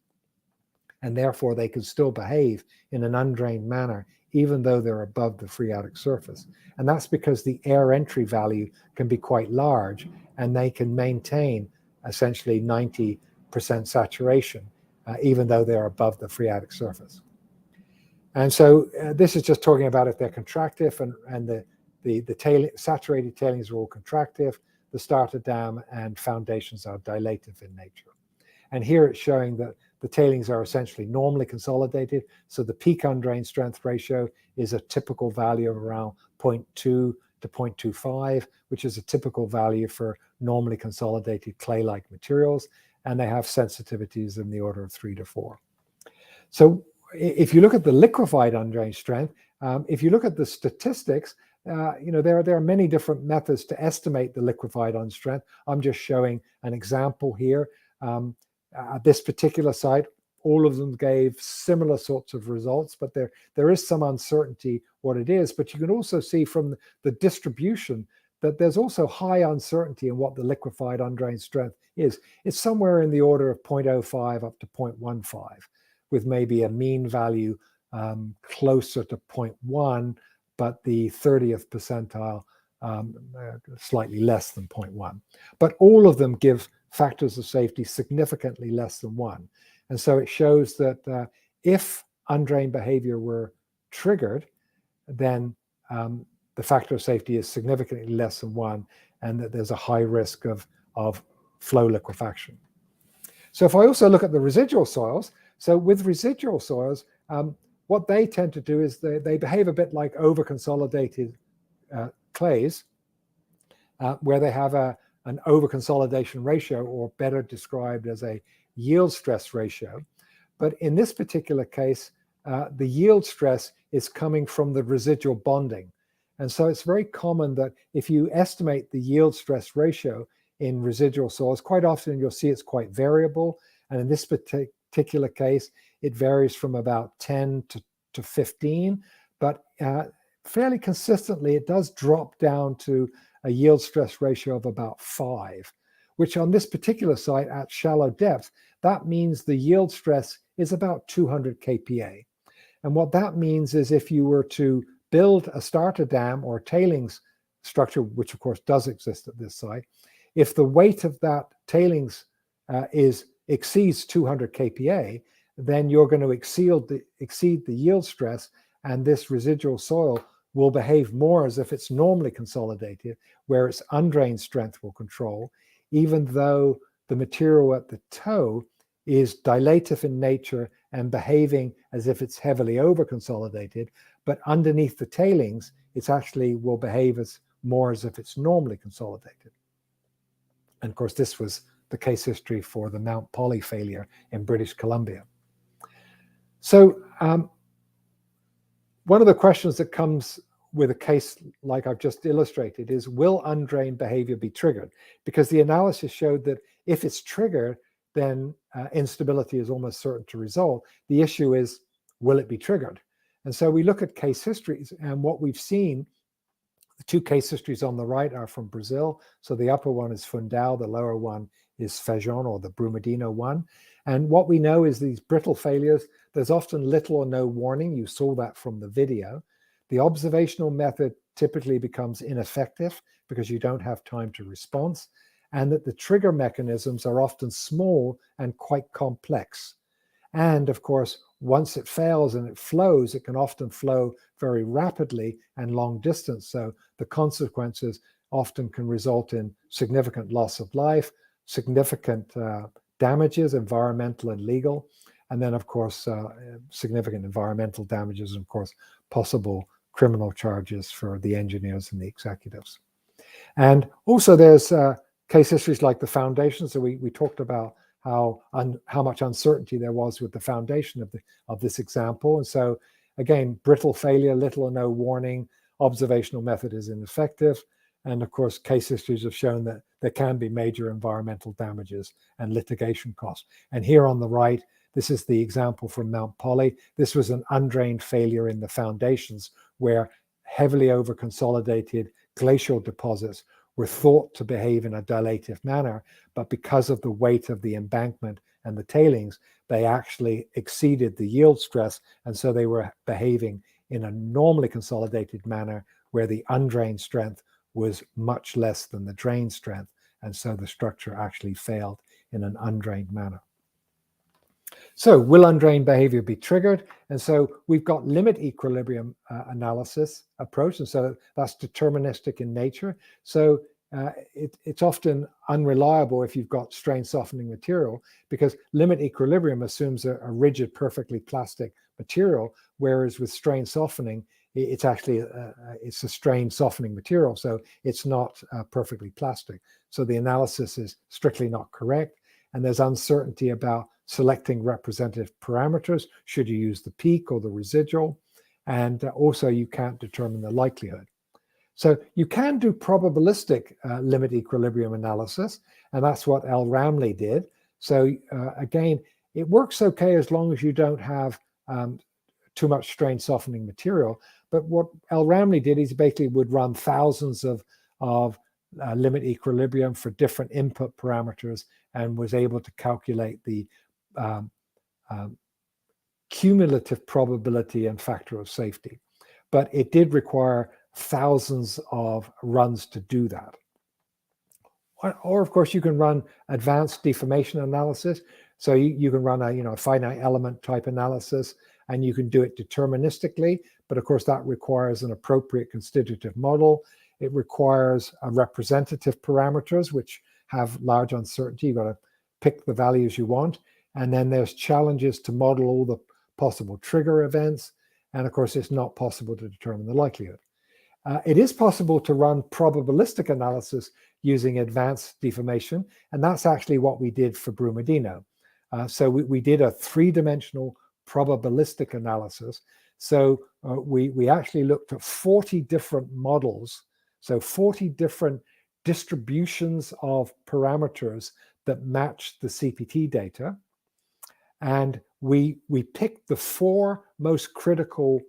And therefore, they can still behave in an undrained manner, even though they're above the phreatic surface. And that's because the air entry value can be quite large, and they can maintain essentially 90% saturation, even though they're above the phreatic surface. And so this is just talking about if they're contractive, and the saturated tailings are all contractive, the starter dam and foundations are dilative in nature. And here it's showing that the tailings are essentially normally consolidated. So the peak undrained strength ratio is a typical value of around 0.2 to 0.25, which is a typical value for normally consolidated clay-like materials. And they have sensitivities in the order of 3 to 4. So if you look at the liquefied undrained strength, if you look at the statistics, you know, there are many different methods to estimate the liquefied unstrength. I'm just showing an example here. At this particular site, all of them gave similar sorts of results, but there is some uncertainty what it is. But you can also see from the distribution that there's also high uncertainty in what the liquefied undrained strength is. It's somewhere in the order of 0.05 up to 0.15, with maybe a mean value closer to 0.1, but the 30th percentile slightly less than 0.1. But all of them give factors of safety significantly less than 1. And so it shows that if undrained behavior were triggered, then the factor of safety is significantly less than 1, and that there's a high risk of flow liquefaction. So if I also look at the residual soils, so with residual soils, what they tend to do is they behave a bit like over-consolidated clays, where they have an over-consolidation ratio, or better described as a yield stress ratio. But in this particular case, the yield stress is coming from the residual bonding. And so it's very common that if you estimate the yield stress ratio in residual soils, quite often you'll see it's quite variable. And in this particular case, it varies from about 10 to 15, but fairly consistently, it does drop down to a yield stress ratio of about 5, which on this particular site at shallow depth, that means the yield stress is about 200 kPa. And what that means is if you were to build a starter dam or tailings structure, which of course does exist at this site, if the weight of that tailings exceeds 200 kPa, then you're going to exceed the yield stress, and this residual soil will behave more as if it's normally consolidated, where its undrained strength will control, even though the material at the toe is dilative in nature and behaving as if it's heavily over-consolidated, but underneath the tailings, it's actually will behave as more as if it's normally consolidated. And of course, this was the case history for the Mount Polly failure in British Columbia. So one of the questions that comes with a case like I've just illustrated is, will undrained behavior be triggered? Because the analysis showed that if it's triggered, then instability is almost certain to result. The issue is, will it be triggered? And so we look at case histories, and what we've seen, the two case histories on the right are from Brazil. So the upper one is Fundão, the lower one is Feijão, or the Brumadinho one. And what we know is these brittle failures, there's often little or no warning. You saw that from the video. The observational method typically becomes ineffective because you don't have time to respond, and that the trigger mechanisms are often small and quite complex. And of course, once it fails and it flows, it can often flow very rapidly and long distance. So the consequences often can result in significant loss of life, significant damages, environmental and legal, and then of course, significant environmental damages, and of course, possible criminal charges for the engineers and the executives. And also there's case histories like the foundation. So we talked about how much uncertainty there was with the foundation of this example. And so again, brittle failure, little or no warning, observational method is ineffective. And of course, case histories have shown that there can be major environmental damages and litigation costs. And here on the right, this is the example from Mount Polly. This was an undrained failure in the foundations where heavily over-consolidated glacial deposits were thought to behave in a dilative manner, but because of the weight of the embankment and the tailings, they actually exceeded the yield stress, and so they were behaving in a normally consolidated manner where the undrained strength was much less than the drain strength, and so the structure actually failed in an undrained manner. So will undrained behavior be triggered? And so we've got limit equilibrium analysis approach, and so that's deterministic in nature. So it's often unreliable if you've got strain softening material, because limit equilibrium assumes a rigid, perfectly plastic material, whereas with strain softening, it's actually it's a strain softening material, so it's not perfectly plastic. So the analysis is strictly not correct, and there's uncertainty about selecting representative parameters. Should you use the peak or the residual? And also you can't determine the likelihood. So you can do probabilistic limit equilibrium analysis, and that's what L. Ramley did. So again, it works okay as long as you don't have too much strain softening material. But what L. Ramley did is basically would run thousands of limit equilibrium for different input parameters and was able to calculate the cumulative probability and factor of safety. But it did require thousands of runs to do that. Or of course, you can run advanced deformation analysis. So you can run a finite element type analysis, and you can do it deterministically. But of course, that requires an appropriate constitutive model. It requires representative parameters, which have large uncertainty. You've got to pick the values you want. And then there's challenges to model all the possible trigger events. And of course, it's not possible to determine the likelihood. It is possible to run probabilistic analysis using advanced deformation. And that's actually what we did for Brumadinho. So we did a three-dimensional probabilistic analysis. So we actually looked at 40 different models. So 40 different distributions of parameters that matched the CPT data. And we picked the four most critical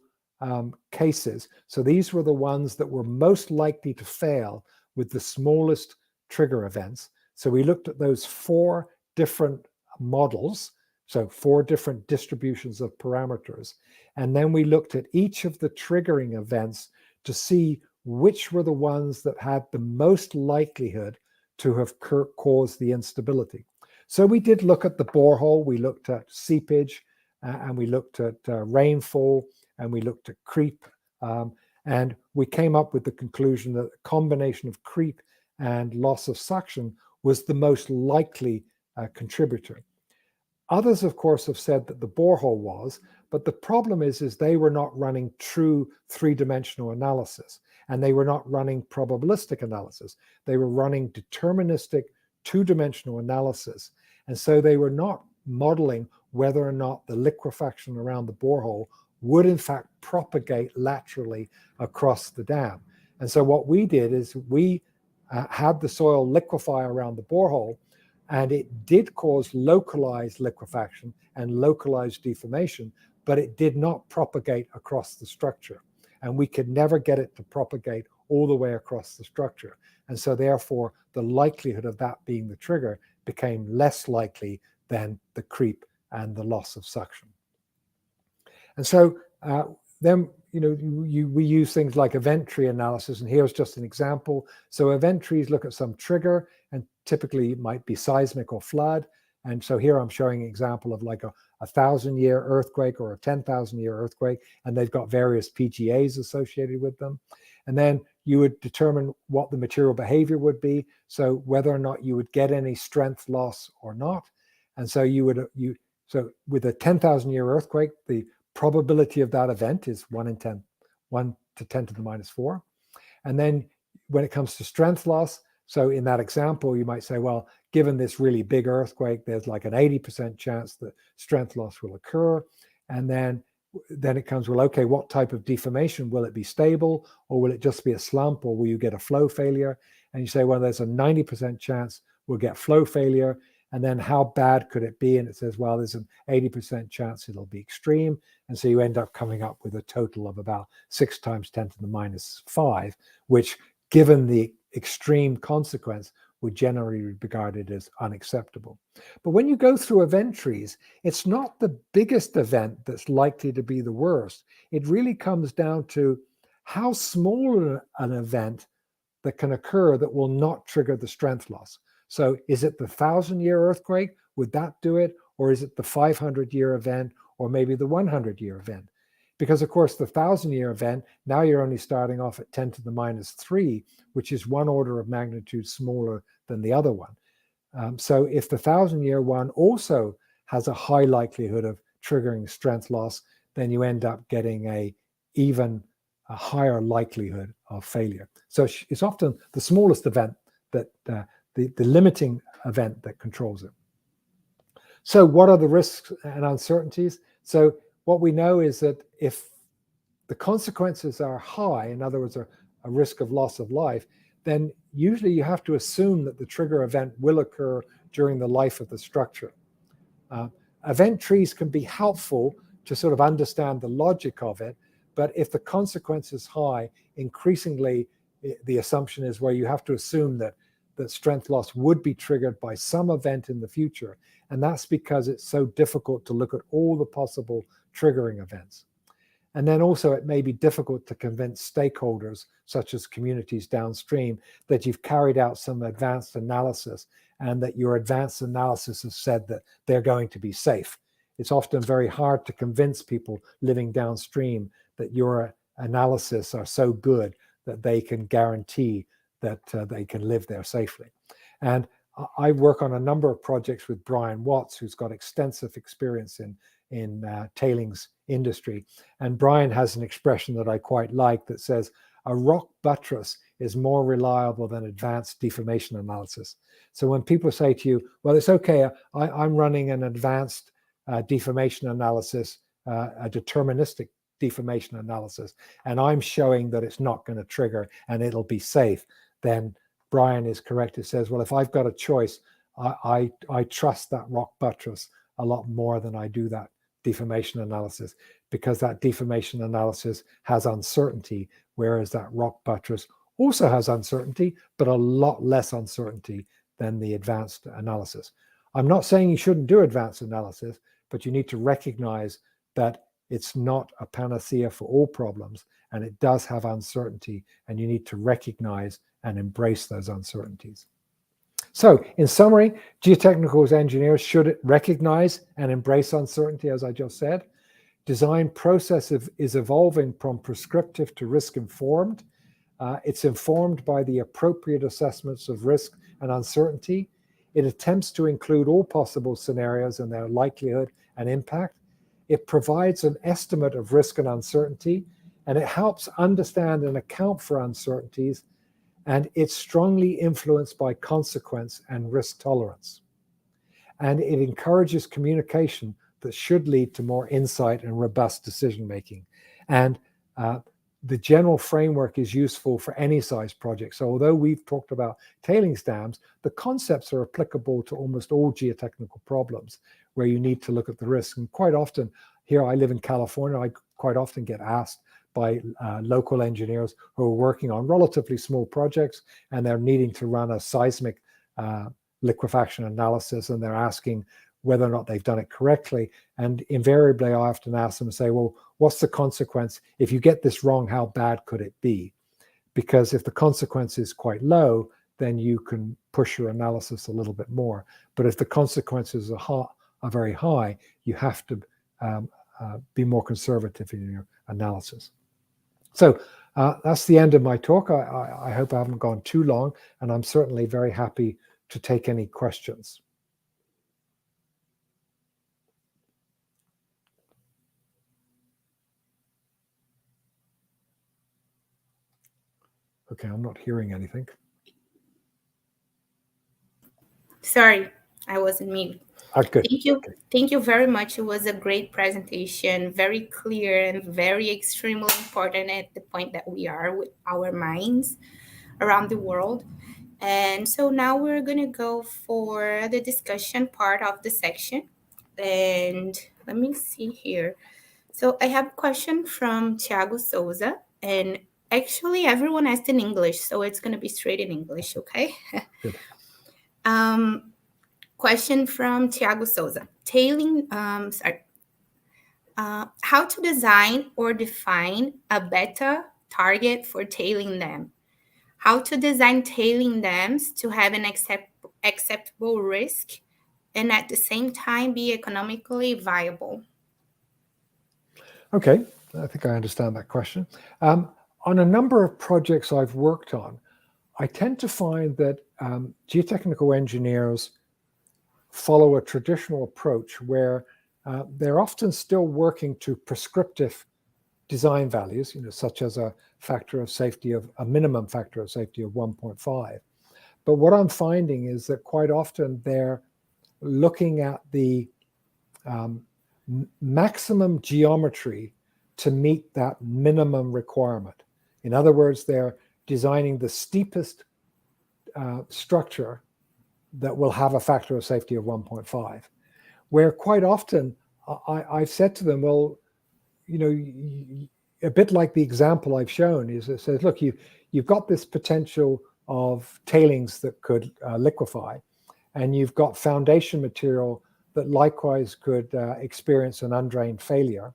cases. So these were the ones that were most likely to fail with the smallest trigger events. So we looked at those four different models, so four different distributions of parameters. And then we looked at each of the triggering events to see which were the ones that had the most likelihood to have caused the instability. So we did look at the borehole, we looked at seepage, and we looked at rainfall, and we looked at creep. And we came up with the conclusion that a combination of creep and loss of suction was the most likely contributor. Others, of course, have said that the borehole was, but the problem is they were not running true three-dimensional analysis, and they were not running probabilistic analysis. They were running deterministic two-dimensional analysis. And so they were not modeling whether or not the liquefaction around the borehole would in fact propagate laterally across the dam. And so what we did is we had the soil liquefy around the borehole, and it did cause localized liquefaction and localized deformation, but it did not propagate across the structure. And we could never get it to propagate all the way across the structure. And so therefore, the likelihood of that being the trigger became less likely than the creep and the loss of suction. And so then, we use things like event tree analysis, and here's just an example. So event trees look at some trigger, and typically it might be seismic or flood. And so here I'm showing an example of like a 1,000-year earthquake or a 10,000-year earthquake, and they've got various PGAs associated with them. And then you would determine what the material behavior would be, so whether or not you would get any strength loss or not. And so so with a 10,000-year earthquake, the probability of that event is 1 to 10 to the minus 4. And then when it comes to strength loss, so in that example, you might say, well, given this really big earthquake, there's like an 80% chance that strength loss will occur. And then it comes, well, okay, what type of deformation? Will it be stable, or will it just be a slump, or will you get a flow failure? And you say, well, there's a 90% chance we'll get flow failure. And then how bad could it be? And it says, well, there's an 80% chance it'll be extreme. And so you end up coming up with a total of about 6 times 10 to the minus 5, which, given the extreme consequence, would generally be regarded as unacceptable. But when you go through event trees, it's not the biggest event that's likely to be the worst. It really comes down to how small an event that can occur that will not trigger the strength loss. So is it the 1,000-year earthquake? Would that do it? Or is it the 500-year event, or maybe the 100-year event? Because, of course, the 1,000-year event, now you're only starting off at 10 to the minus 3, which is 1 order of magnitude smaller than the other one. So if the 1,000-year one also has a high likelihood of triggering strength loss, then you end up getting a higher likelihood of failure. So it's often the smallest event that the limiting event that controls it. So what are the risks and uncertainties? So what we know is that if the consequences are high, in other words, a risk of loss of life, then usually you have to assume that the trigger event will occur during the life of the structure. Event trees can be helpful to sort of understand the logic of it, but if the consequence is high, increasingly the assumption is where you have to assume that strength loss would be triggered by some event in the future. And that's because it's so difficult to look at all the possible triggering events. And then also it may be difficult to convince stakeholders, such as communities downstream, that you've carried out some advanced analysis and that your advanced analysis has said that they're going to be safe. It's often very hard to convince people living downstream that your analysis are so good that they can guarantee that they can live there safely. And I work on a number of projects with Brian Watts, who's got extensive experience in tailings industry. And Brian has an expression that I quite like that says, a rock buttress is more reliable than advanced deformation analysis. So when people say to you, well, it's okay, I'm running an advanced deformation analysis, a deterministic deformation analysis, and I'm showing that it's not going to trigger and it'll be safe, then Brian is correct. It says, well, if I've got a choice, I trust that rock buttress a lot more than I do that deformation analysis, because that deformation analysis has uncertainty, whereas that rock buttress also has uncertainty, but a lot less uncertainty than the advanced analysis. I'm not saying you shouldn't do advanced analysis, but you need to recognize that it's not a panacea for all problems, and it does have uncertainty, and you need to recognize and embrace those uncertainties. So in summary, geotechnical engineers should recognize and embrace uncertainty, as I just said. Design process is evolving from prescriptive to risk-informed. It's informed by the appropriate assessments of risk and uncertainty. it attempts to include all possible scenarios and their likelihood and impact. It provides an estimate of risk and uncertainty, and it helps understand and account for uncertainties, and it's strongly influenced by consequence and risk tolerance. And it encourages communication that should lead to more insight and robust decision-making. And the general framework is useful for any size project. So although we've talked about tailings dams, the concepts are applicable to almost all geotechnical problems where you need to look at the risk. And quite often, here I live in California, I quite often get asked by local engineers who are working on relatively small projects, and they're needing to run a seismic liquefaction analysis, and they're asking whether or not they've done it correctly. And invariably, I often ask them and say, well, what's the consequence? If you get this wrong, how bad could it be? Because if the consequence is quite low, then you can push your analysis a little bit more. But if the consequences are very high, you have to be more conservative in your analysis. So that's the end of my talk. I hope I haven't gone too long, and I'm certainly very happy to take any questions. Okay, I'm not hearing anything. Sorry, I wasn't mute. Good. Thank you. Okay. Thank you very much. It was a great presentation, very clear and very extremely important at the point that we are with our mines around the world. And so now we're going to go for the discussion part of the section. And let me see here. So I have a question from Thiago Souza, and actually everyone asked in English, so it's going to be straight in English, okay? Good. Question from Thiago Souza. How to design or define a beta target for tailing dam? How to design tailing dams to have an acceptable risk and at the same time be economically viable? Okay, I think I understand that question. On a number of projects I've worked on, I tend to find that geotechnical engineers follow a traditional approach where they're often still working to prescriptive design values, such as a minimum factor of safety of 1.5. But what I'm finding is that quite often they're looking at the maximum geometry to meet that minimum requirement. In other words, they're designing the steepest structure that will have a factor of safety of 1.5, where quite often I've said to them, well, a bit like the example I've shown is it says, look, you've got this potential of tailings that could liquefy, and you've got foundation material that likewise could experience an undrained failure.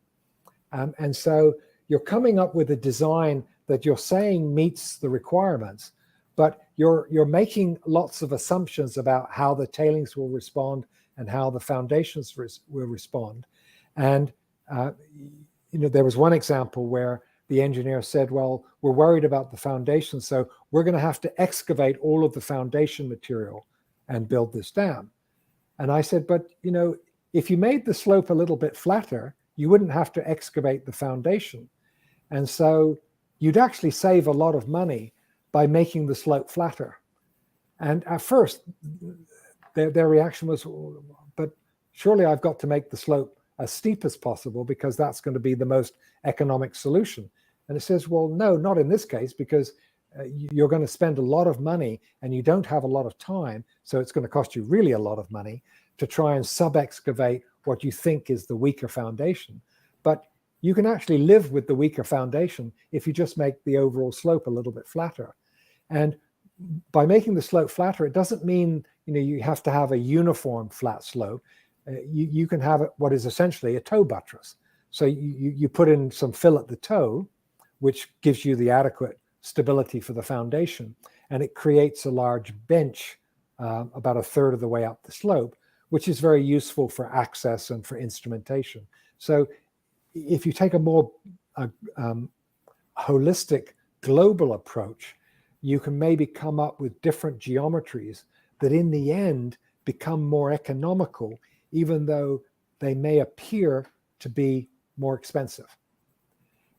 And so you're coming up with a design that you're saying meets the requirements, but you're making lots of assumptions about how the tailings will respond and how the foundations will respond. And there was one example where the engineer said, well, we're worried about the foundation, so we're going to have to excavate all of the foundation material and build this dam. And I said, but if you made the slope a little bit flatter, you wouldn't have to excavate the foundation. And so you'd actually save a lot of money by making the slope flatter. And at first, their reaction was, but surely I've got to make the slope as steep as possible because that's going to be the most economic solution. And it says, well, no, not in this case, because you're going to spend a lot of money and you don't have a lot of time. So it's going to cost you really a lot of money to try and sub-excavate what you think is the weaker foundation. But you can actually live with the weaker foundation if you just make the overall slope a little bit flatter. And by making the slope flatter, it doesn't mean you have to have a uniform flat slope. You can have what is essentially a toe buttress. So you put in some fill at the toe, which gives you the adequate stability for the foundation, and it creates a large bench about a third of the way up the slope, which is very useful for access and for instrumentation. So if you take a more holistic global approach, you can maybe come up with different geometries that in the end become more economical, even though they may appear to be more expensive.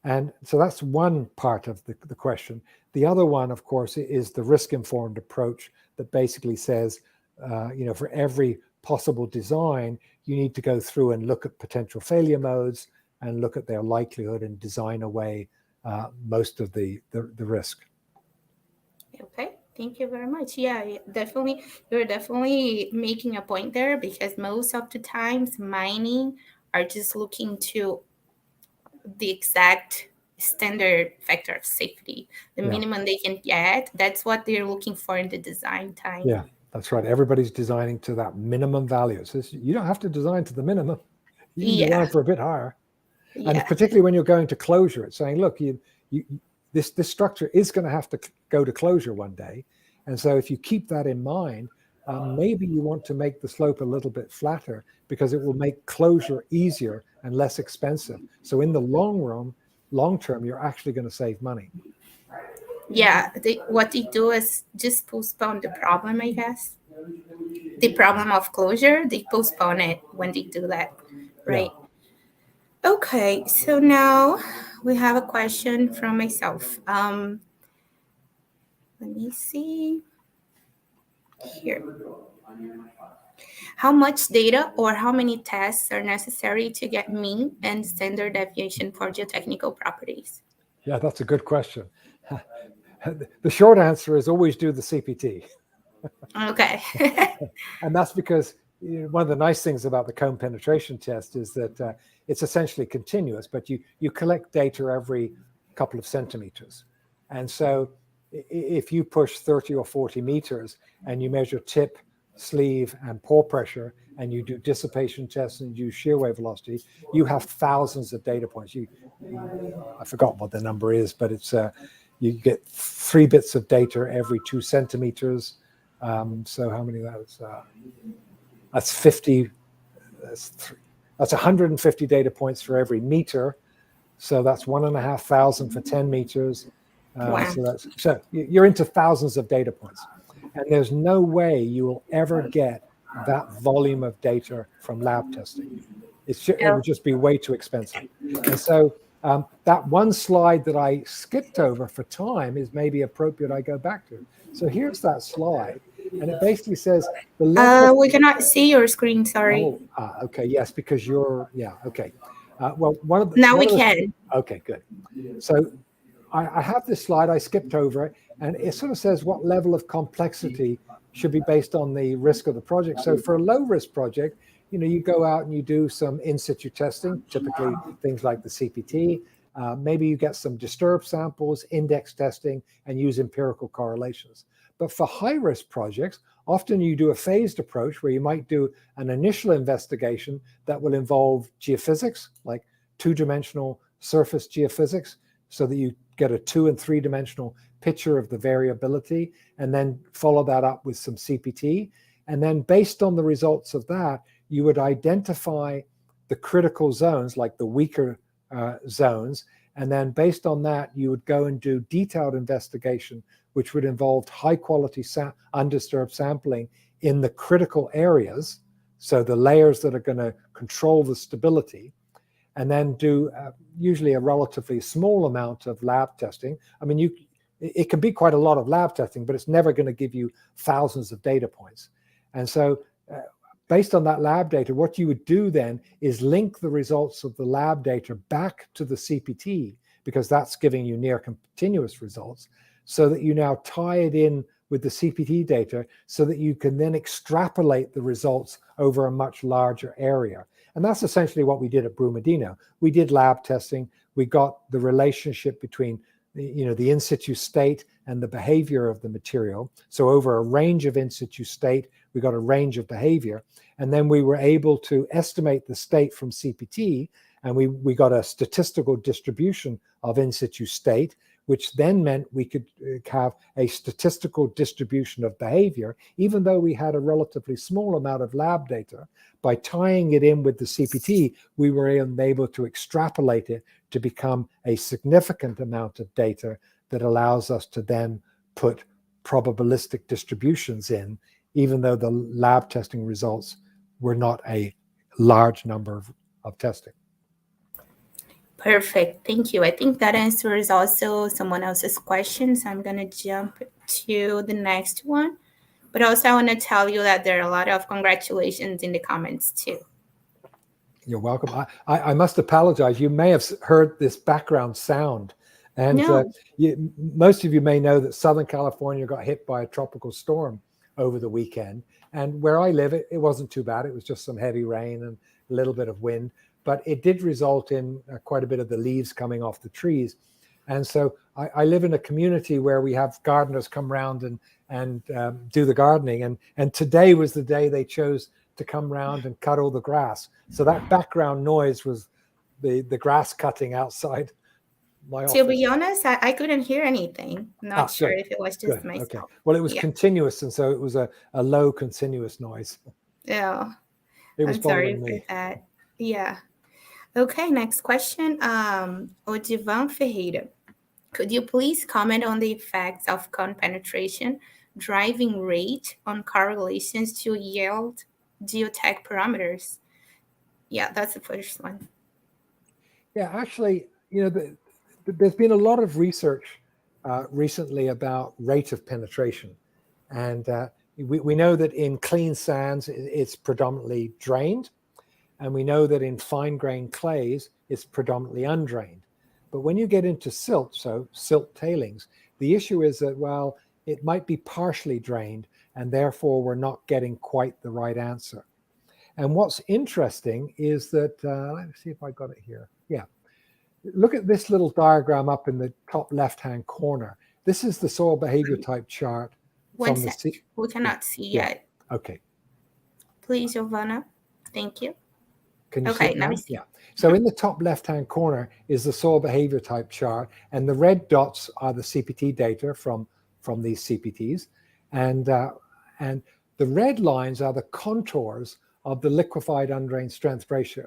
And so that's one part of the question. The other one, of course, is the risk-informed approach that basically says, for every possible design, you need to go through and look at potential failure modes and look at their likelihood and design away most of the risk. Okay, thank you very much. Yeah, definitely, you're definitely making a point there, because most of the times mining are just looking to the exact standard factor of safety, the minimum they can get. That's what they're looking for in the design time. Yeah, that's right. Everybody's designing to that minimum value. So you don't have to design to the minimum. You can design for a bit higher. And particularly when you're going to closure, it's saying, look, this structure is going to have to go to closure one day. And so if you keep that in mind, maybe you want to make the slope a little bit flatter, because it will make closure easier and less expensive. So in the long term, you're actually going to save money. Yeah, what they do is just postpone the problem, I guess. The problem of closure, they postpone it when they do that, right? Yeah. Okay, so now we have a question from myself. Let me see here. How much data or how many tests are necessary to get mean and standard deviation for geotechnical properties? Yeah, that's a good question. The short answer is always do the CPT. Okay. And that's because one of the nice things about the cone penetration test is that it's essentially continuous, but you collect data every couple of centimeters. And so if you push 30 or 40 meters and you measure tip, sleeve, and pore pressure, and you do dissipation tests and you do shear wave velocity, you have thousands of data points. I forgot what the number is, but it's you get 3 bits of data every 2 centimeters. So how many of those? That's 50. That's 150 data points for every meter. So that's 1,500 for 10 meters. Wow. So you're into thousands of data points. And there's no way you will ever get that volume of data from lab testing. It would just be way too expensive. And so that one slide that I skipped over for time is maybe appropriate I go back to. So here's that slide. And it basically says the level. We cannot see your screen, sorry. Okay, yes, because you're, okay. Well, we can. Okay, good. So I have this slide, I skipped over it, and it sort of says what level of complexity should be based on the risk of the project. So for a low risk project, you go out and you do some in situ testing, typically things like the CPT. Maybe you get some disturbed samples, index testing, and use empirical correlations. But for high-risk projects, often you do a phased approach where you might do an initial investigation that will involve geophysics, like 2-dimensional surface geophysics, so that you get a 2- and 3-dimensional picture of the variability, and then follow that up with some CPT. And then based on the results of that, you would identify the critical zones, like the weaker zones. And then based on that, you would go and do detailed investigation, which would involve high quality undisturbed sampling in the critical areas. So the layers that are going to control the stability, and then do usually a relatively small amount of lab testing. I mean, it can be quite a lot of lab testing, but it's never going to give you thousands of data points. And so based on that lab data, what you would do then is link the results of the lab data back to the CPT, because that's giving you near continuous results, so that you now tie it in with the CPT data so that you can then extrapolate the results over a much larger area. And that's essentially what we did at Brumadinho. We did lab testing. We got the relationship between the in situ state and the behavior of the material. So over a range of in situ state, we got a range of behavior. And then we were able to estimate the state from CPT, and we got a statistical distribution of in situ state, which then meant we could have a statistical distribution of behavior, even though we had a relatively small amount of lab data. By tying it in with the CPT, we were able to extrapolate it to become a significant amount of data that allows us to then put probabilistic distributions in even though the lab testing results were not a large number of testing. Perfect. Thank you. I think that answers also someone else's question. So I'm going to jump to the next one. But also I want to tell you that there are a lot of congratulations in the comments too. You're welcome. I must apologize. You may have heard this background sound. And No. Most of you may know that Southern California got hit by a tropical storm over the weekend. And where I live, it wasn't too bad. It was just some heavy rain and a little bit of wind. But it did result in quite a bit of the leaves coming off the trees. And so I live in a community where we have gardeners come around and do the gardening. And today was the day they chose to come around and cut all the grass. So that background noise was the grass cutting outside my office. To be honest, I couldn't hear anything. Not sure if it was just myself. Okay. Well, it was continuous, and so it was a low continuous noise. Yeah. It was I'm sorry bothering me. for that. Yeah. Okay, next question. Odivan Ferreira. Could you please comment on the effects of cone penetration driving rate on correlations to yield geotech parameters? Yeah, that's the first one. Yeah, actually, there's been a lot of research recently about rate of penetration. And we know that in clean sands, it's predominantly drained. And we know that in fine-grained clays, it's predominantly undrained. But when you get into silt, so silt tailings, the issue is that, well, it might be partially drained, and therefore we're not getting quite the right answer. And what's interesting is that, let me see if I got it here. Yeah. Look at this little diagram up in the top left-hand corner. This is the soil behavior type chart. One sec. We cannot see yet. Okay. Please, Giovanna. Thank you. Can you see it now? Yeah. So in the top left-hand corner is the soil behavior type chart, and the red dots are the CPT data from these CPTs, and the red lines are the contours of the liquefied undrained strength ratio.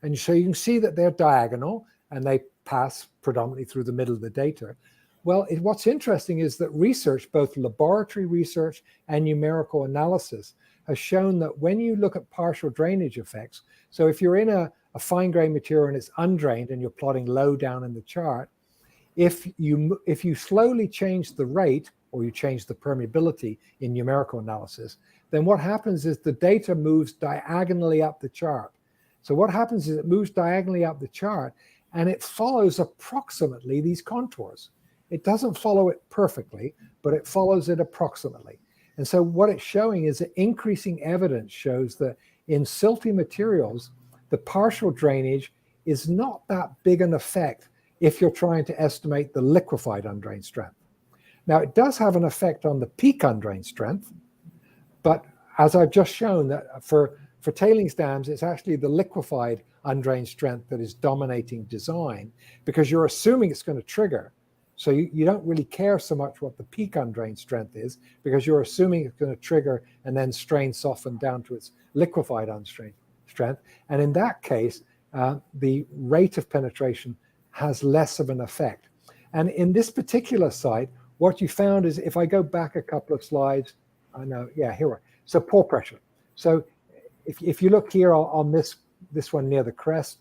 And so you can see that they're diagonal and they pass predominantly through the middle of the data. Well, what's interesting is that research, both laboratory research and numerical analysis, has shown that when you look at partial drainage effects, so if you're in a fine grain material and it's undrained and you're plotting low down in the chart, if you slowly change the rate or you change the permeability in numerical analysis, then what happens is the data moves diagonally up the chart. So what happens is it moves diagonally up the chart and it follows approximately these contours. It doesn't follow it perfectly, but it follows it approximately. And so what it's showing is that increasing evidence shows that in silty materials, the partial drainage is not that big an effect if you're trying to estimate the liquefied undrained strength. Now, it does have an effect on the peak undrained strength, but as I've just shown, that for tailings dams, it's actually the liquefied undrained strength that is dominating design, because you're assuming it's going to trigger. So you don't really care so much what the peak undrained strength is, because you're assuming it's going to trigger and then strain soften down to its liquefied undrained strength. And in that case, the rate of penetration has less of an effect. And in this particular site, what you found is, if I go back a couple of slides, I know, yeah, here we are. So pore pressure. So if you look here on this one near the crest,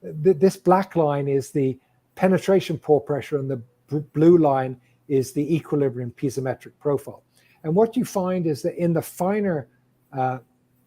this black line is the penetration pore pressure, and the blue line is the equilibrium piezometric profile. And what you find is that in the finer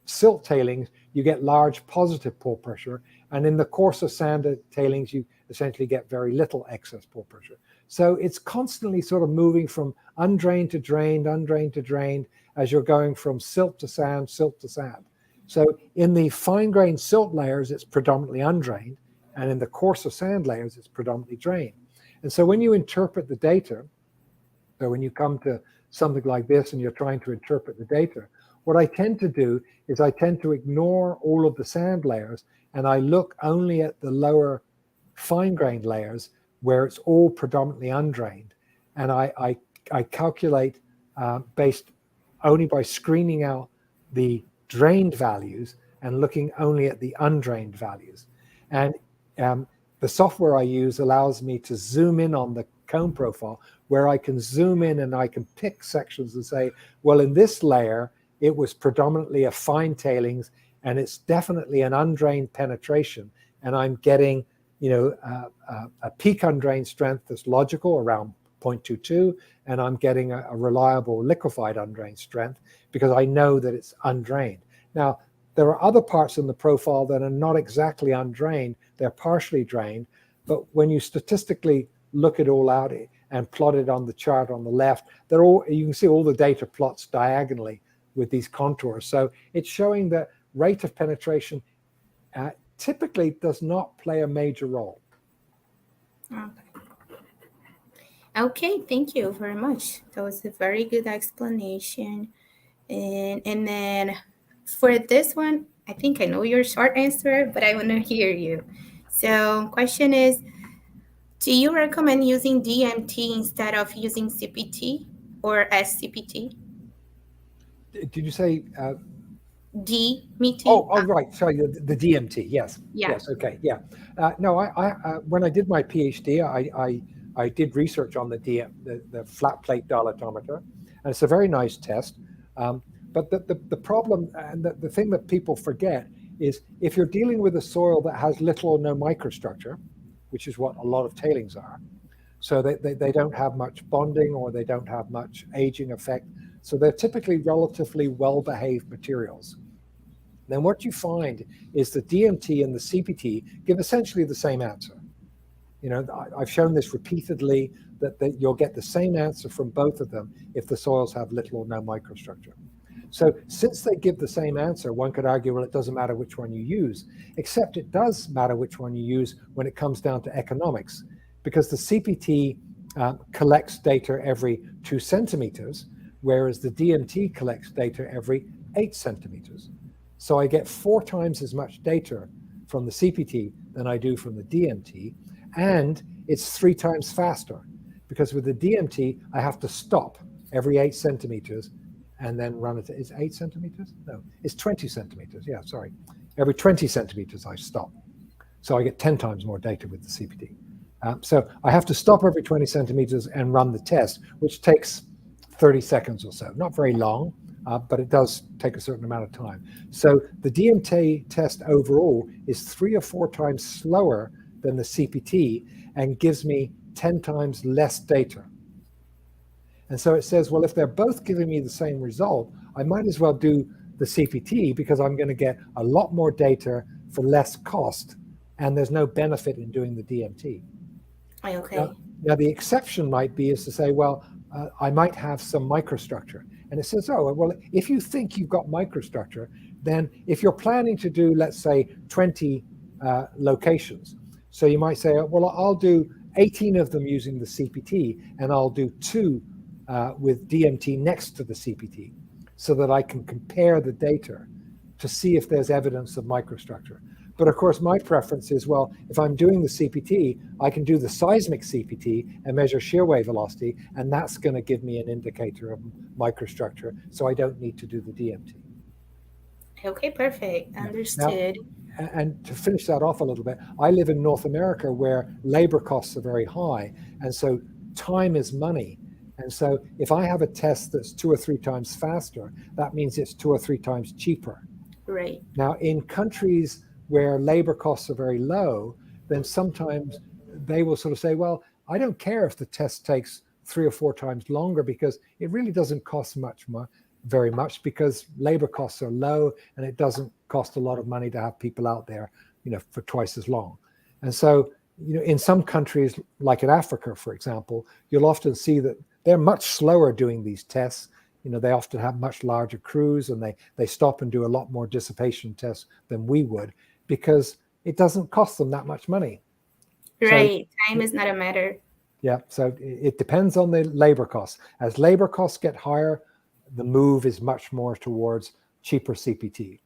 silt tailings, you get large positive pore pressure, and in the coarser sand tailings, you essentially get very little excess pore pressure. So it's constantly sort of moving from undrained to drained, undrained to drained, as you're going from silt to sand, silt to sand. So in the fine-grained silt layers, it's predominantly undrained, and in the coarser sand layers, it's predominantly drained. And so when you interpret the data, so when you come to something like this and you're trying to interpret the data, what I tend to do is I tend to ignore all of the sand layers, and I look only at the lower fine-grained layers where it's all predominantly undrained. And I calculate based only by screening out the drained values and looking only at the undrained values. And the software I use allows me to zoom in on the cone profile, where I can zoom in and I can pick sections and say, well, in this layer, it was predominantly a fine tailings, and it's definitely an undrained penetration. And I'm getting, a peak undrained strength that's logical around 0.22, and I'm getting a reliable liquefied undrained strength because I know that it's undrained. Now, there are other parts in the profile that are not exactly undrained, they're partially drained, but when you statistically look it all out and plot it on the chart on the left, you can see all the data plots diagonally with these contours. So it's showing that rate of penetration typically does not play a major role. Okay, thank you very much. That was a very good explanation. And then for this one, I think I know your short answer, but I want to hear you. So question is, do you recommend using DMT instead of using CPT or SCPT? Did you say DMT? Oh, right. Sorry, the DMT. Yes. Yeah. Yes. Okay. Yeah. No, I when I did my PhD, I did research on the flat plate dilatometer, and it's a very nice test. But the problem and the thing that people forget is if you're dealing with a soil that has little or no microstructure, which is what a lot of tailings are, so they don't have much bonding or they don't have much aging effect, so they're typically relatively well-behaved materials. Then what you find is the DMT and the CPT give essentially the same answer. I've shown this repeatedly that you'll get the same answer from both of them if the soils have little or no microstructure. So since they give the same answer, one could argue, well, it doesn't matter which one you use, except it does matter which one you use when it comes down to economics, because the CPT collects data every 2 centimeters, whereas the DMT collects data every 8 centimeters. So I get 4 times as much data from the CPT than I do from the DMT, and it's 3 times faster, because with the DMT, I have to stop every 8 centimeters and then run it. Is 8 centimeters? No, it's 20 centimeters. Yeah, sorry. Every 20 centimeters, I stop. So I get 10 times more data with the CPT. So I have to stop every 20 centimeters and run the test, which takes 30 seconds or so. Not very long, but it does take a certain amount of time. So the DMT test overall is 3 or 4 times slower than the CPT and gives me 10 times less data. And so it says, well, if they're both giving me the same result, I might as well do the CPT because I'm going to get a lot more data for less cost, and there's no benefit in doing the DMT. Okay. Now the exception might be is to say, well, I might have some microstructure. And it says, oh, well, if you think you've got microstructure, then if you're planning to do, let's say, 20 locations, so you might say, well, I'll do 18 of them using the CPT, and I'll do 2 with DMT next to the CPT, so that I can compare the data to see if there's evidence of microstructure. But of course, my preference is, well, if I'm doing the CPT, I can do the seismic CPT and measure shear wave velocity, and that's going to give me an indicator of microstructure, so I don't need to do the DMT. Okay, perfect. Understood. Now, and to finish that off a little bit, I live in North America where labor costs are very high, and so time is money. And so if I have a test that's 2 or 3 times faster, that means it's 2 or 3 times cheaper. Right. Now, in countries where labor costs are very low, then sometimes they will sort of say, well, I don't care if the test takes 3 or 4 times longer because it really doesn't cost very much because labor costs are low and it doesn't cost a lot of money to have people out there, for twice as long. And so, in some countries, like in Africa, for example, you'll often see that they're much slower doing these tests. They often have much larger crews and they stop and do a lot more dissipation tests than we would because it doesn't cost them that much money. Right. So, time is not a matter. Yeah. So it depends on the labor costs. As labor costs get higher, the move is much more towards cheaper CPT.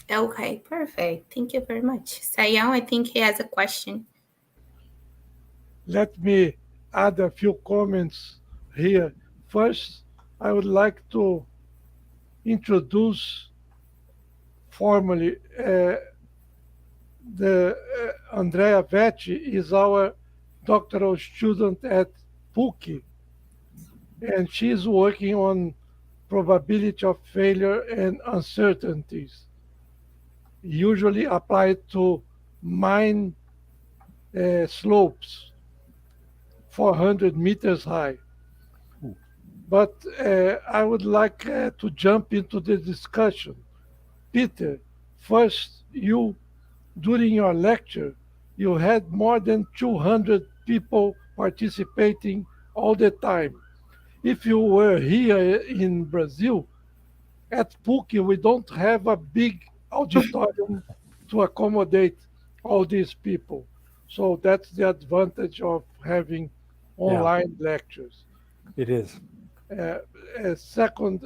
Okay, perfect. Thank you very much. Sayão, I think he has a question. Let me add a few comments here. First, I would like to introduce formally Andrea Vetti is our doctoral student at PUC, and she's working on probability of failure and uncertainties, usually applied to mine slopes 400 meters high. But I would like to jump into the discussion. Peter, first, during your lecture, you had more than 200 people participating all the time. If you were here in Brazil, at PUC, we don't have a big auditorium to accommodate all these people. So that's the advantage of having online lectures. It is. Second,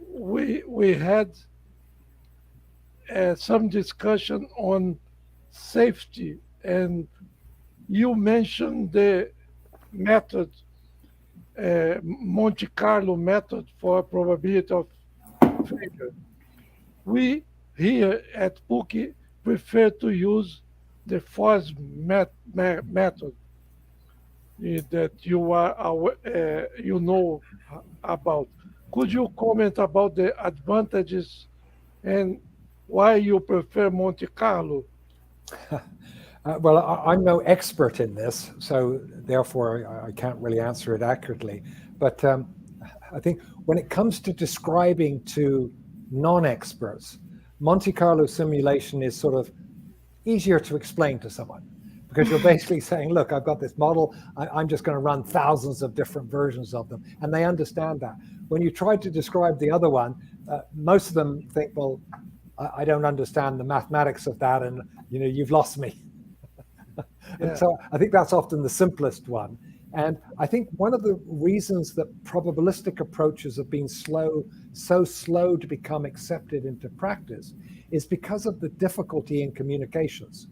we had some discussion on safety, and you mentioned the method, Monte Carlo method for probability of failure. We here at PUC prefer to use the FOSS method that you know about. Could you comment about the advantages and why you prefer Monte Carlo? Well, I'm no expert in this, so therefore I can't really answer it accurately. But I think when it comes to describing to non-experts, Monte Carlo simulation is sort of easier to explain to someone, because you're basically saying, look, I've got this model, I'm just going to run thousands of different versions of them, and they understand that. When you try to describe the other one, most of them think, well, I don't understand the mathematics of that, and you've lost me. Yeah. And so I think that's often the simplest one. And I think one of the reasons that probabilistic approaches have been so slow to become accepted into practice is because of the difficulty in communications.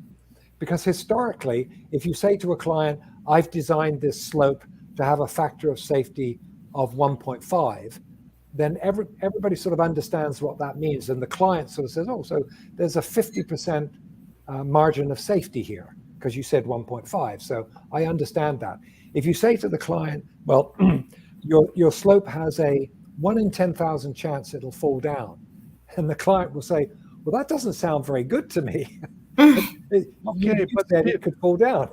Because historically, if you say to a client, I've designed this slope to have a factor of safety of 1.5, then everybody sort of understands what that means. And the client sort of says, oh, so there's a 50% margin of safety here, because you said 1.5. So I understand that. If you say to the client, well, your slope has a 1 in 10,000 chance it'll fall down, and the client will say, well, that doesn't sound very good to me. Okay, but it could fall down.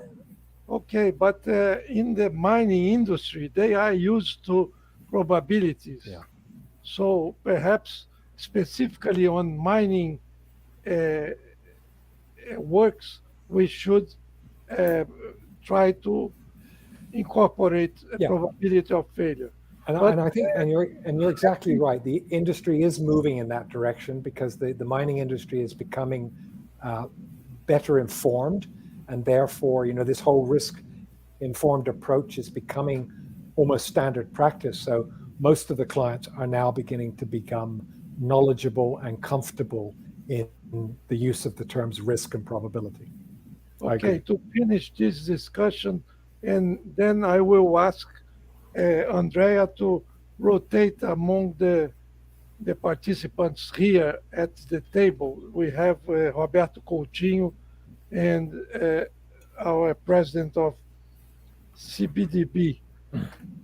Okay, but in the mining industry, they are used to probabilities. Yeah. So perhaps specifically on mining works, we should try to incorporate a probability of failure. And I think, and you're exactly right. The industry is moving in that direction, because the mining industry is becoming better informed, and therefore, this whole risk-informed approach is becoming almost standard practice. So most of the clients are now beginning to become knowledgeable and comfortable in the use of the terms risk and probability. Okay, to finish this discussion, and then I will ask Andrea to rotate among the participants here at the table. We have Roberto Coutinho and our president of CBDB.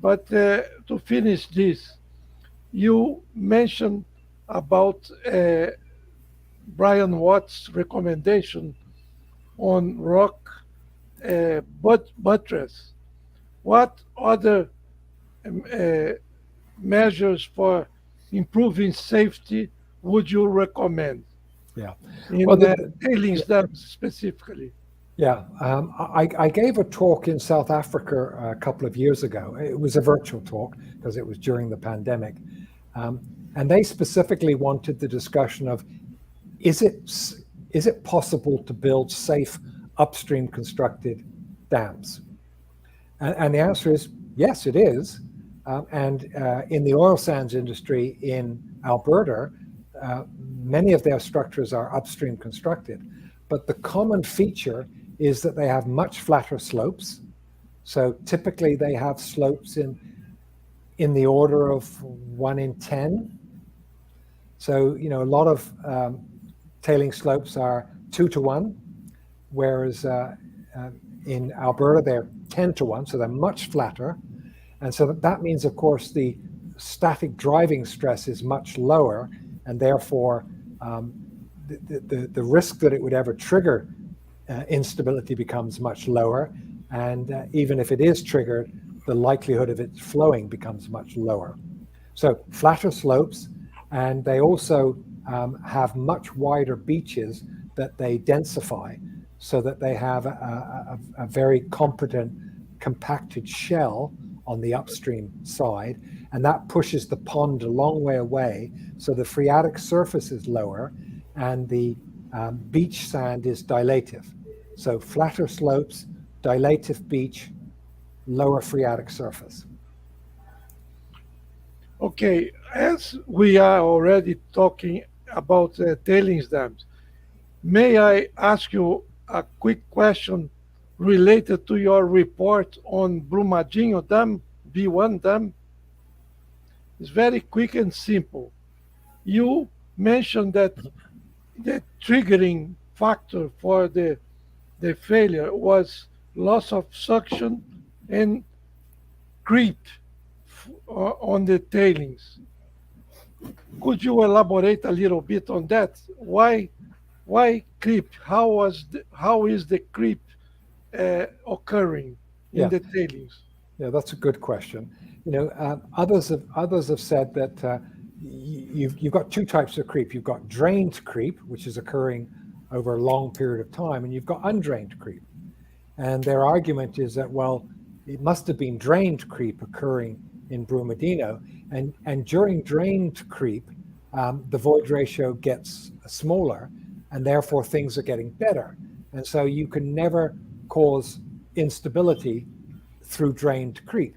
But to finish this, you mentioned about Brian Watt's recommendation on rock buttress. What other measures for improving safety would you recommend? Yeah, In tailings dams specifically. Yeah, I gave a talk in South Africa a couple of years ago. It was a virtual talk because it was during the pandemic. And they specifically wanted the discussion of, is it possible to build safe upstream constructed dams? And the answer is, yes, it is. And in the oil sands industry in Alberta, many of their structures are upstream constructed. But the common feature is that they have much flatter slopes. So typically they have slopes in the order of 1 in 10. So, a lot of tailing slopes are 2 to 1, whereas in Alberta they're 10 to 1, so they're much flatter. And so that means, of course, the static driving stress is much lower, and therefore the risk that it would ever trigger instability becomes much lower. And even if it is triggered, the likelihood of it flowing becomes much lower. So flatter slopes, and they also have much wider beaches that they densify so that they have a very competent compacted shell on the upstream side, and that pushes the pond a long way away, so the phreatic surface is lower and the beach sand is dilative. So flatter slopes, dilative beach, lower phreatic surface. Okay, as we are already talking about tailings dams, may I ask you a quick question related to your report on Brumadinho Dam, B1 Dam? It's very quick and simple. You mentioned that the triggering factor for the failure was loss of suction and creep on the tailings. Could you elaborate a little bit on that? Why creep? How is the creep occurring in the tailings? Yeah, that's a good question. You know, others have said that you've got two types of creep. You've got drained creep, which is occurring over a long period of time, and you've got undrained creep. And their argument is that, well, it must have been drained creep occurring in Brumadinho, and during drained creep, the void ratio gets smaller, and therefore things are getting better. And so you can never cause instability through drained creep.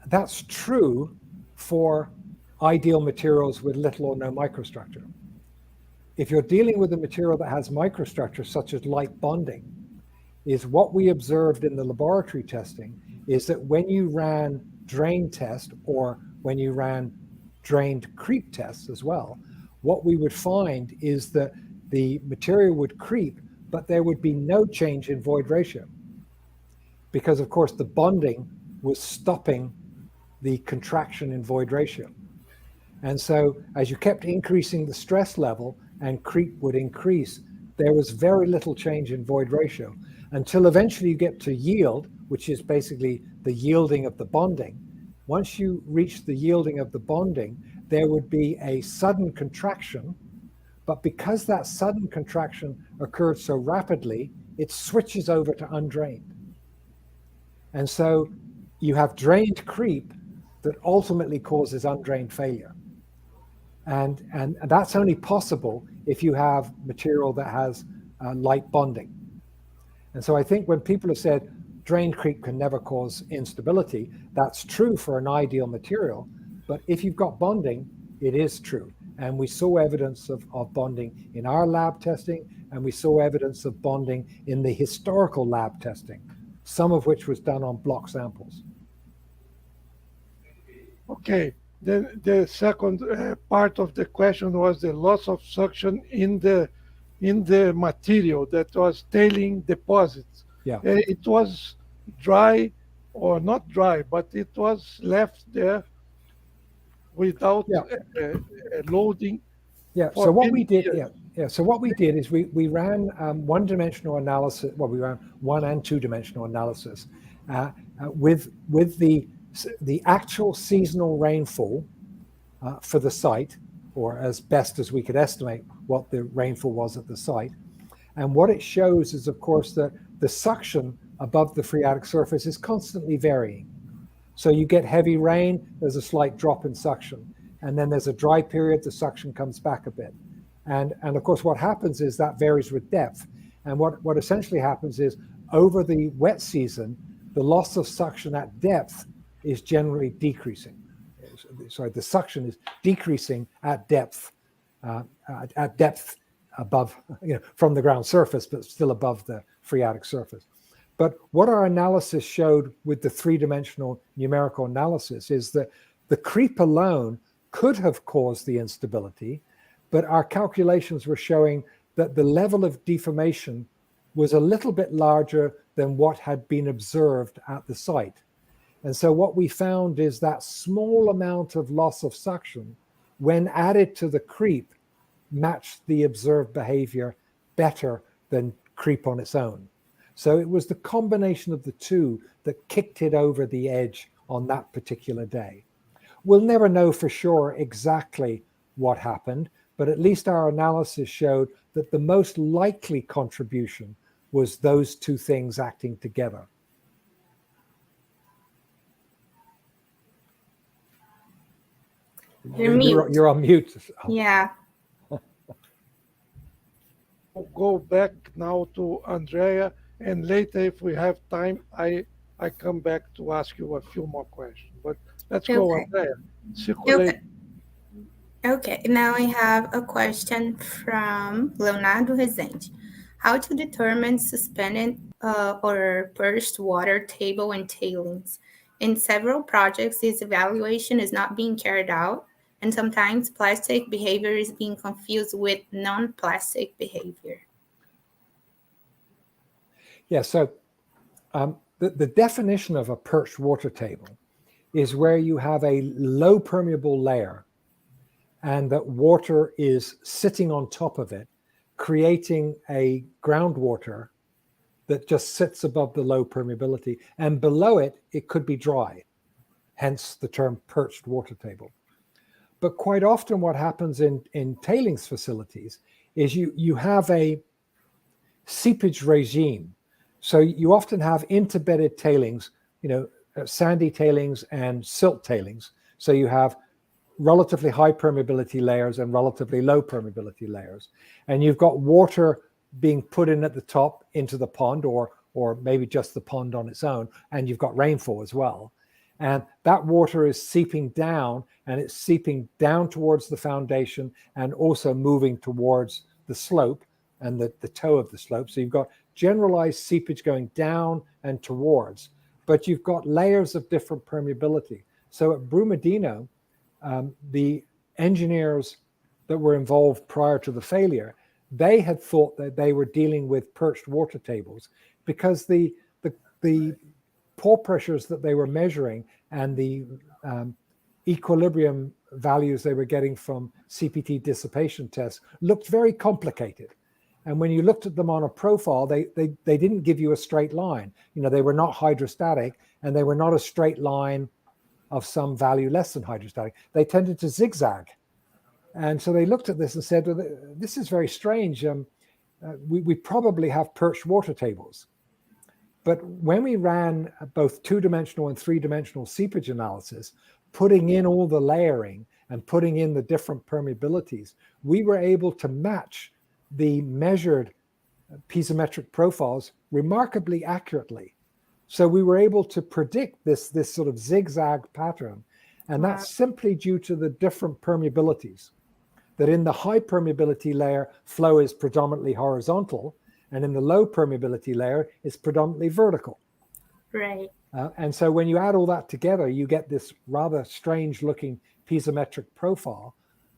That's true for ideal materials with little or no microstructure. If you're dealing with a material that has microstructure, such as light bonding, is what we observed in the laboratory testing is that when you ran drain test, or when you ran drained creep tests as well, what we would find is that the material would creep, but there would be no change in void ratio. Because of course the bonding was stopping the contraction in void ratio. And so as you kept increasing the stress level and creep would increase, there was very little change in void ratio until eventually you get to yield, which is basically the yielding of the bonding. Once you reach the yielding of the bonding, there would be a sudden contraction, but because that sudden contraction occurred so rapidly, it switches over to undrained. And so you have drained creep that ultimately causes undrained failure. And that's only possible if you have material that has light bonding. And so I think when people have said drained creep can never cause instability, that's true for an ideal material. But if you've got bonding, it is true. And we saw evidence of bonding in our lab testing, and we saw evidence of bonding in the historical lab testing, some of which was done on block samples. Okay, then the second part of the question was the loss of suction in the material that was tailing deposits. Yeah. It was dry, or not dry, but it was left there without loading. Yeah. So what we did, So what we did is we ran one-dimensional analysis. Well, we ran one and two-dimensional analysis with the actual seasonal rainfall for the site, or as best as we could estimate what the rainfall was at the site. And what it shows is, of course, that the suction above the phreatic surface is constantly varying. So you get heavy rain, there's a slight drop in suction. And then there's a dry period, the suction comes back a bit. And of course, what happens is that varies with depth. And what essentially happens is, over the wet season, the loss of suction at depth is generally decreasing. Sorry, the suction is decreasing at depth above, from the ground surface, but still above the phreatic surface. But what our analysis showed with the three-dimensional numerical analysis is that the creep alone could have caused the instability, but our calculations were showing that the level of deformation was a little bit larger than what had been observed at the site. And so what we found is that small amount of loss of suction, when added to the creep, matched the observed behavior better than creep on its own. So it was the combination of the two that kicked it over the edge on that particular day. We'll never know for sure exactly what happened, but at least our analysis showed that the most likely contribution was those two things acting together. You're on mute. Yeah. We'll go back now to Andrea, and later, if we have time, I come back to ask you a few more questions. But let's go, Andrea. Circulate. Okay, now I have a question from Leonardo Rezende. How to determine suspended or purged water table and tailings? In several projects, this evaluation is not being carried out, and sometimes plastic behavior is being confused with non-plastic behavior. Yeah, so the definition of a perched water table is where you have a low permeable layer and that water is sitting on top of it, creating a groundwater that just sits above the low permeability. And below it, it could be dry, hence the term perched water table. But quite often what happens in tailings facilities is you have a seepage regime. So you often have interbedded tailings, sandy tailings and silt tailings. So you have relatively high permeability layers and relatively low permeability layers. And you've got water being put in at the top into the pond or maybe just the pond on its own. And you've got rainfall as well. And that water is seeping down, and it's seeping down towards the foundation and also moving towards the slope and the toe of the slope. So you've got generalized seepage going down and towards, but you've got layers of different permeability. So at Brumadinho, the engineers that were involved prior to the failure, they had thought that they were dealing with perched water tables because the pore pressures that they were measuring and the equilibrium values they were getting from CPT dissipation tests looked very complicated. And when you looked at them on a profile, they didn't give you a straight line. They were not hydrostatic, and they were not a straight line of some value less than hydrostatic. They tended to zigzag. And so they looked at this and said, well, this is very strange. We probably have perched water tables. But when we ran both two-dimensional and three-dimensional seepage analysis, putting in all the layering and putting in the different permeabilities, we were able to match the measured piezometric profiles remarkably accurately. So we were able to predict this sort of zigzag pattern. And that's simply due to the different permeabilities. That in the high permeability layer, flow is predominantly horizontal, and in the low permeability layer, it's predominantly vertical. Right. And so when you add all that together, you get this rather strange looking piezometric profile,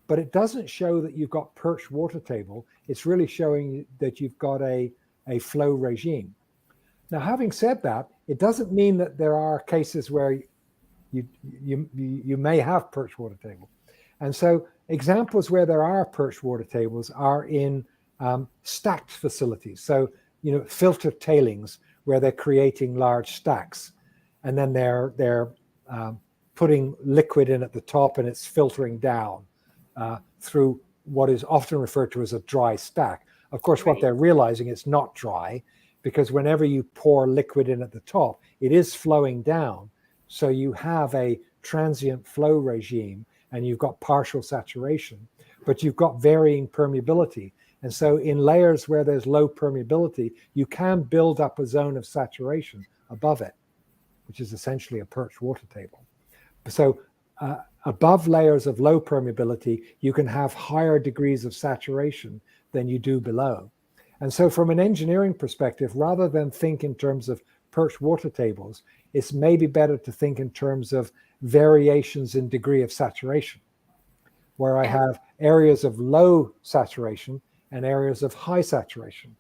but it doesn't show that you've got perched water table. It's really showing that you've got a flow regime. Now, having said that, it doesn't mean that there are cases where you may have perched water table. And so examples where there are perched water tables are in stacked facilities. So, filtered tailings where they're creating large stacks, and then they're putting liquid in at the top, and it's filtering down through what is often referred to as a dry stack. Of course, what they're realizing is not dry, because whenever you pour liquid in at the top, it is flowing down. So you have a transient flow regime, and you've got partial saturation, but you've got varying permeability. And so in layers where there's low permeability, you can build up a zone of saturation above it, which is essentially a perched water table. So above layers of low permeability, you can have higher degrees of saturation than you do below. And so from an engineering perspective, rather than think in terms of perched water tables, it's maybe better to think in terms of variations in degree of saturation, where I have areas of low saturation and areas of high saturation.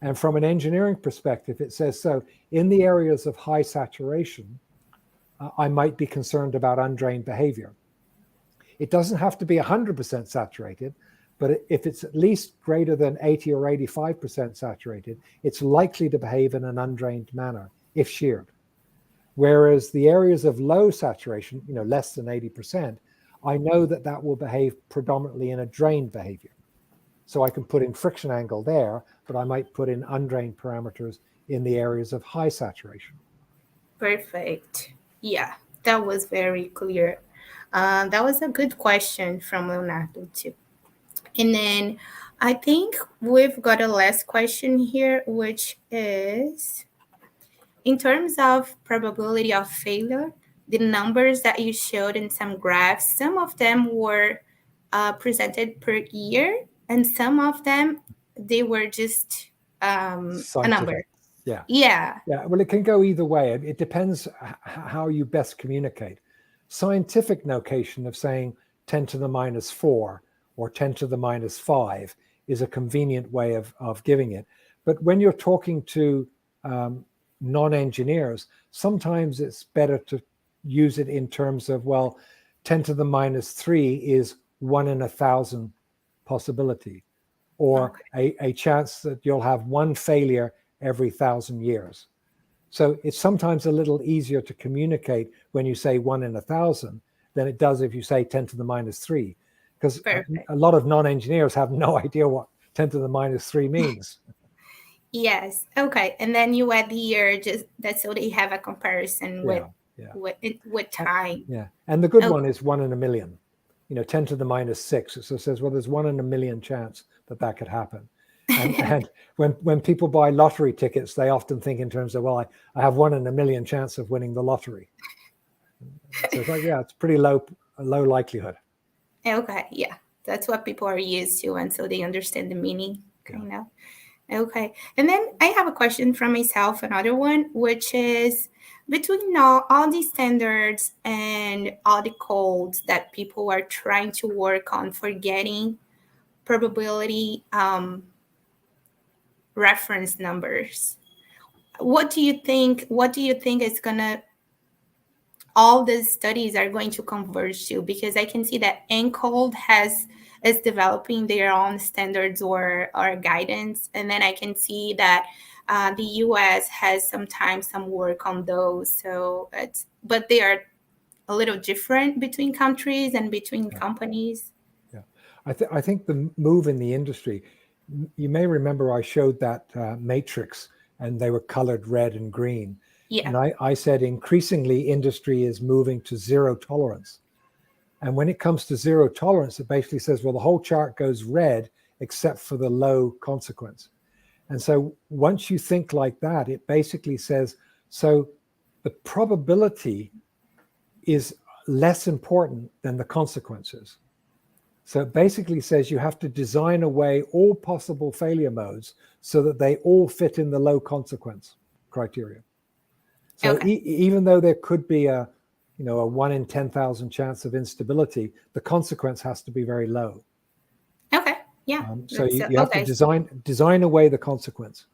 And from an engineering perspective, it says, so in the areas of high saturation, I might be concerned about undrained behavior. It doesn't have to be 100% saturated, but if it's at least greater than 80 or 85% saturated, it's likely to behave in an undrained manner if sheared. Whereas the areas of low saturation, less than 80%, I know that that will behave predominantly in a drained behavior. So I can put in friction angle there, but I might put in undrained parameters in the areas of high saturation. Perfect. Yeah, that was very clear. That was a good question from Leonardo too. And then I think we've got a last question here, which is, in terms of probability of failure, the numbers that you showed in some graphs, some of them were presented per year, and some of them, they were just a number. Yeah. Yeah. Yeah. Well, it can go either way. It depends how you best communicate. Scientific notation of saying 10 to the minus 4 or 10 to the minus 5 is a convenient way of giving it. But when you're talking to non-engineers, sometimes it's better to use it in terms of, well, 10 to the minus 3 is 1 in 1,000 possibility, or a chance that you'll have one failure every 1,000 years. So it's sometimes a little easier to communicate when you say 1 in 1,000 than it does if you say 10 to the minus 3, because a lot of non-engineers have no idea what 10 to the minus 3 means. Yes. Okay. And then you add the year, just that so they have a comparison with time. Yeah. And the good one is 1 in a million. 10 to the minus 6. So it says, well, there's 1 in a million chance that could happen. And when people buy lottery tickets, they often think in terms of, well, I have 1 in a million chance of winning the lottery. So it's like, yeah, it's pretty low likelihood. Okay. Yeah. That's what people are used to. And so they understand the meaning, kind of. Okay. And then I have a question from myself, another one, which is, between all these standards and all the codes that people are trying to work on for getting probability reference numbers, what do you think is gonna, all these studies are going to converge to? Because I can see that ENCODE is developing their own standards or guidance, and then I can see that the US has sometimes some work on those. So but they are a little different between countries and between companies. Yeah, I think the move in the industry, you may remember I showed that matrix and they were colored red and green. Yeah. And I said increasingly industry is moving to zero tolerance. And when it comes to zero tolerance, it basically says, well, the whole chart goes red except for the low consequence. And so once you think like that, it basically says, so the probability is less important than the consequences. So it basically says you have to design away all possible failure modes so that they all fit in the low consequence criteria. So even though there could be a 1 in 10,000 chance of instability, the consequence has to be very low. Okay. Yeah. So you have to design away the consequence.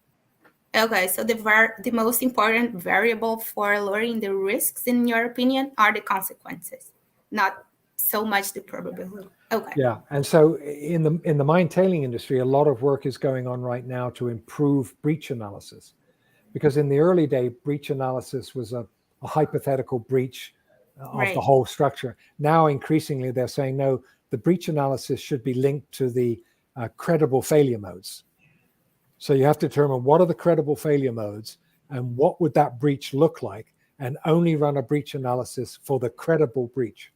Okay. So the most important variable for lowering the risks, in your opinion, are the consequences, not so much the probability. Okay. Yeah. And so in the mine tailing industry, a lot of work is going on right now to improve breach analysis, because in the early day, breach analysis was a hypothetical breach of the whole structure. Now, increasingly, they're saying, no, the breach analysis should be linked to the credible failure modes. So you have to determine what are the credible failure modes and what would that breach look like, and only run a breach analysis for the credible breach.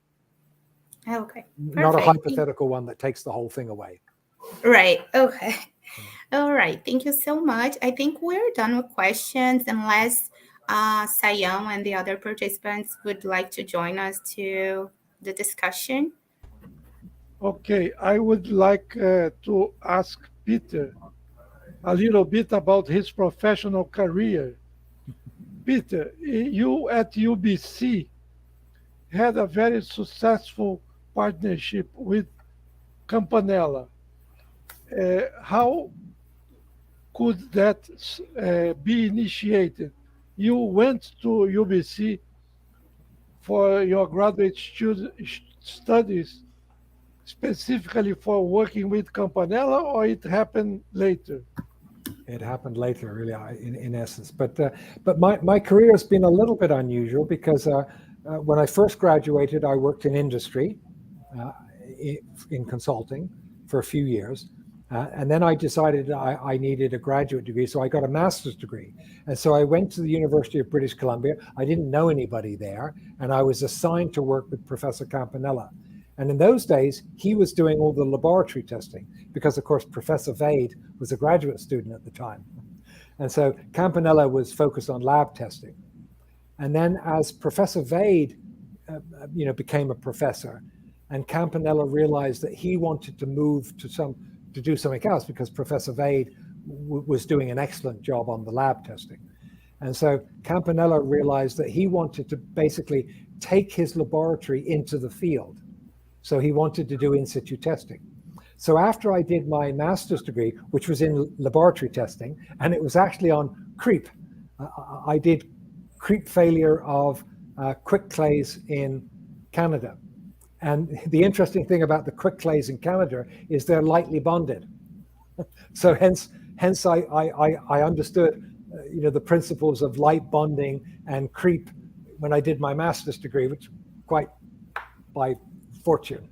Okay. Perfect. Not a hypothetical one that takes the whole thing away. Right. Okay. All right. Thank you so much. I think we're done with questions, unless Sayam and the other participants would like to join us to the discussion. Okay, I would like to ask Peter a little bit about his professional career. Peter, you at UBC had a very successful partnership with Campanella. How could that be initiated? You went to UBC for your graduate studies specifically for working with Campanella, or it happened later? It happened later, really, in essence. But my career has been a little bit unusual because when I first graduated, I worked in industry, in consulting for a few years. And then I decided I needed a graduate degree, so I got a master's degree. And so I went to the University of British Columbia. I didn't know anybody there, and I was assigned to work with Professor Campanella. And in those days, he was doing all the laboratory testing because, of course, Professor Vade was a graduate student at the time. And so Campanella was focused on lab testing. And then as Professor Vade became a professor, and Campanella realized that he wanted to move to do something else because Professor Vade was doing an excellent job on the lab testing. And so Campanella realized that he wanted to basically take his laboratory into the field. So he wanted to do in situ testing. So after I did my master's degree, which was in laboratory testing, and it was actually on creep, I did creep failure of quick clays in Canada. And the interesting thing about the quick clays in Canada is they're lightly bonded. So hence I understood the principles of light bonding and creep when I did my master's degree, which quite by fortune.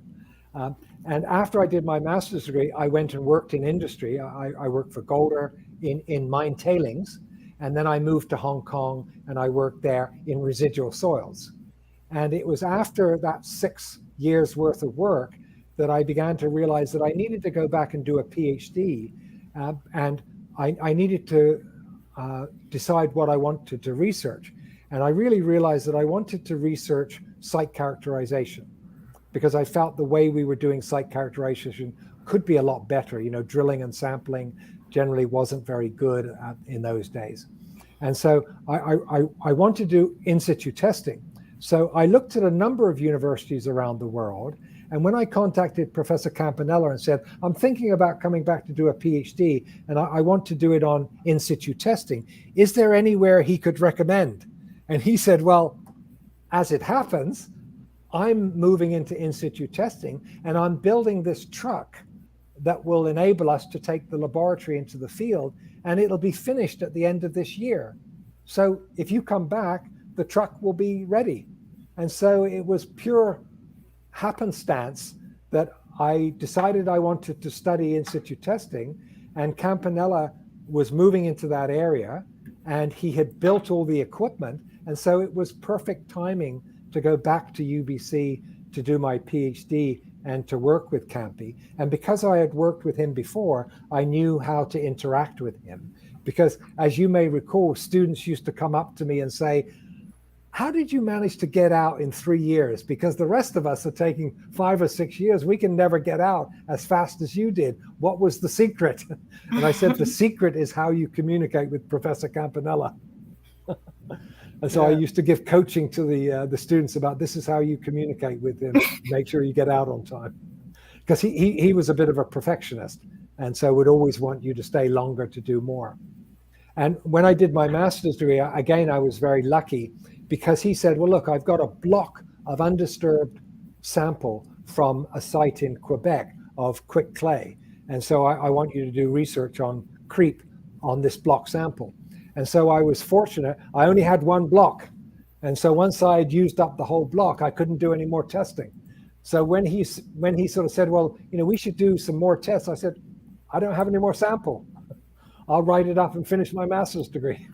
And after I did my master's degree, I went and worked in industry. I worked for Golder in mine tailings, and then I moved to Hong Kong and I worked there in residual soils. And it was after that 6 years worth of work that I began to realize that I needed to go back and do a PhD, and I needed to decide what I wanted to research. And I really realized that I wanted to research site characterization because I felt the way we were doing site characterization could be a lot better. Drilling and sampling generally wasn't very good in those days. And so I wanted to do in situ testing. So I looked at a number of universities around the world. And when I contacted Professor Campanella and said, I'm thinking about coming back to do a PhD, and I want to do it on in situ testing, is there anywhere he could recommend? And he said, well, as it happens, I'm moving into in situ testing, and I'm building this truck that will enable us to take the laboratory into the field, and it'll be finished at the end of this year. So if you come back, the truck will be ready. And so it was pure happenstance that I decided I wanted to study in situ testing, and Campanella was moving into that area, and he had built all the equipment. And so it was perfect timing to go back to UBC to do my PhD and to work with Campy. And because I had worked with him before, I knew how to interact with him. Because as you may recall, students used to come up to me and say, how did you manage to get out in 3 years? Because the rest of us are taking 5 or 6 years. We can never get out as fast as you did. What was the secret? And I said, the secret is how you communicate with Professor Campanella. And so I used to give coaching to the students about this is how you communicate with him. Make sure you get out on time. Because he was a bit of a perfectionist, and so would always want you to stay longer to do more. And when I did my master's degree, again, I was very lucky because he said, well, look, I've got a block of undisturbed sample from a site in Quebec of quick clay. And so I want you to do research on creep on this block sample. And so I was fortunate. I only had one block. And so once I had used up the whole block, I couldn't do any more testing. So when he sort of said, well, we should do some more tests, I said, I don't have any more sample. I'll write it up and finish my master's degree.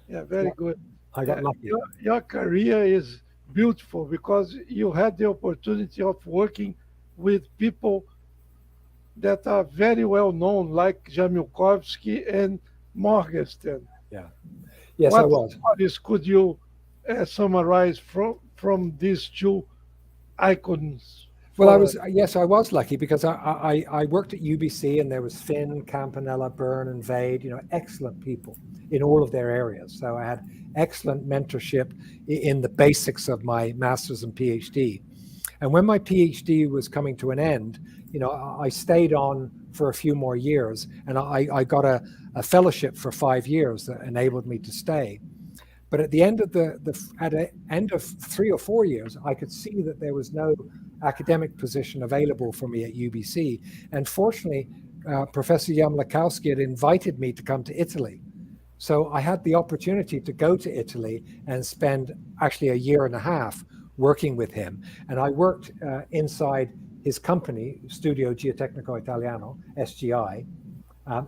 Yeah, very good. I got lucky. Your career is beautiful because you had the opportunity of working with people that are very well known, like Jamilkovsky and Morgenstern. Yeah. Yes, I was. What could you summarize from these two icons? Well, I was lucky because I worked at UBC, and there was Finn, Campanella, Byrne, and Vade, excellent people in all of their areas. So I had excellent mentorship in the basics of my master's and PhD. And when my PhD was coming to an end, I stayed on for a few more years, and I got a fellowship for 5 years that enabled me to stay. But at the end of end of 3 or 4 years, I could see that there was no academic position available for me at UBC. And fortunately, Professor Yamlakowski had invited me to come to Italy. So I had the opportunity to go to Italy and spend actually a year and a half working with him. And I worked inside his company, Studio Geotecnico Italiano, SGI,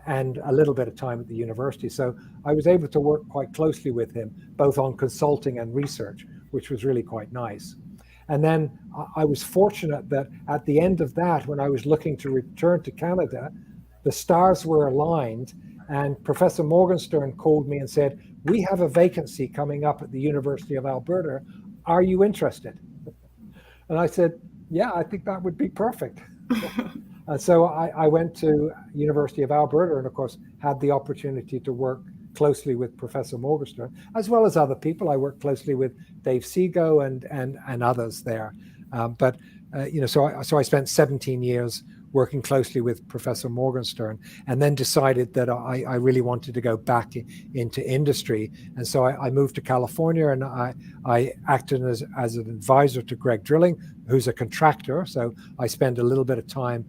and a little bit of time at the university. So I was able to work quite closely with him, both on consulting and research, which was really quite nice. And then I was fortunate that at the end of that, when I was looking to return to Canada, the stars were aligned, and Professor Morgenstern called me and said, "We have a vacancy coming up at the University of Alberta. Are you interested?" And I said, "Yeah, I think that would be perfect." So I went to University of Alberta, and of course had the opportunity to work closely with Professor Morgenstern, as well as other people. I worked closely with Dave Seago and others there. So I spent 17 years working closely with Professor Morgenstern, and then decided that I really wanted to go back into industry. And so I moved to California, and I acted as an advisor to Greg Drilling, who's a contractor. So I spend a little bit of time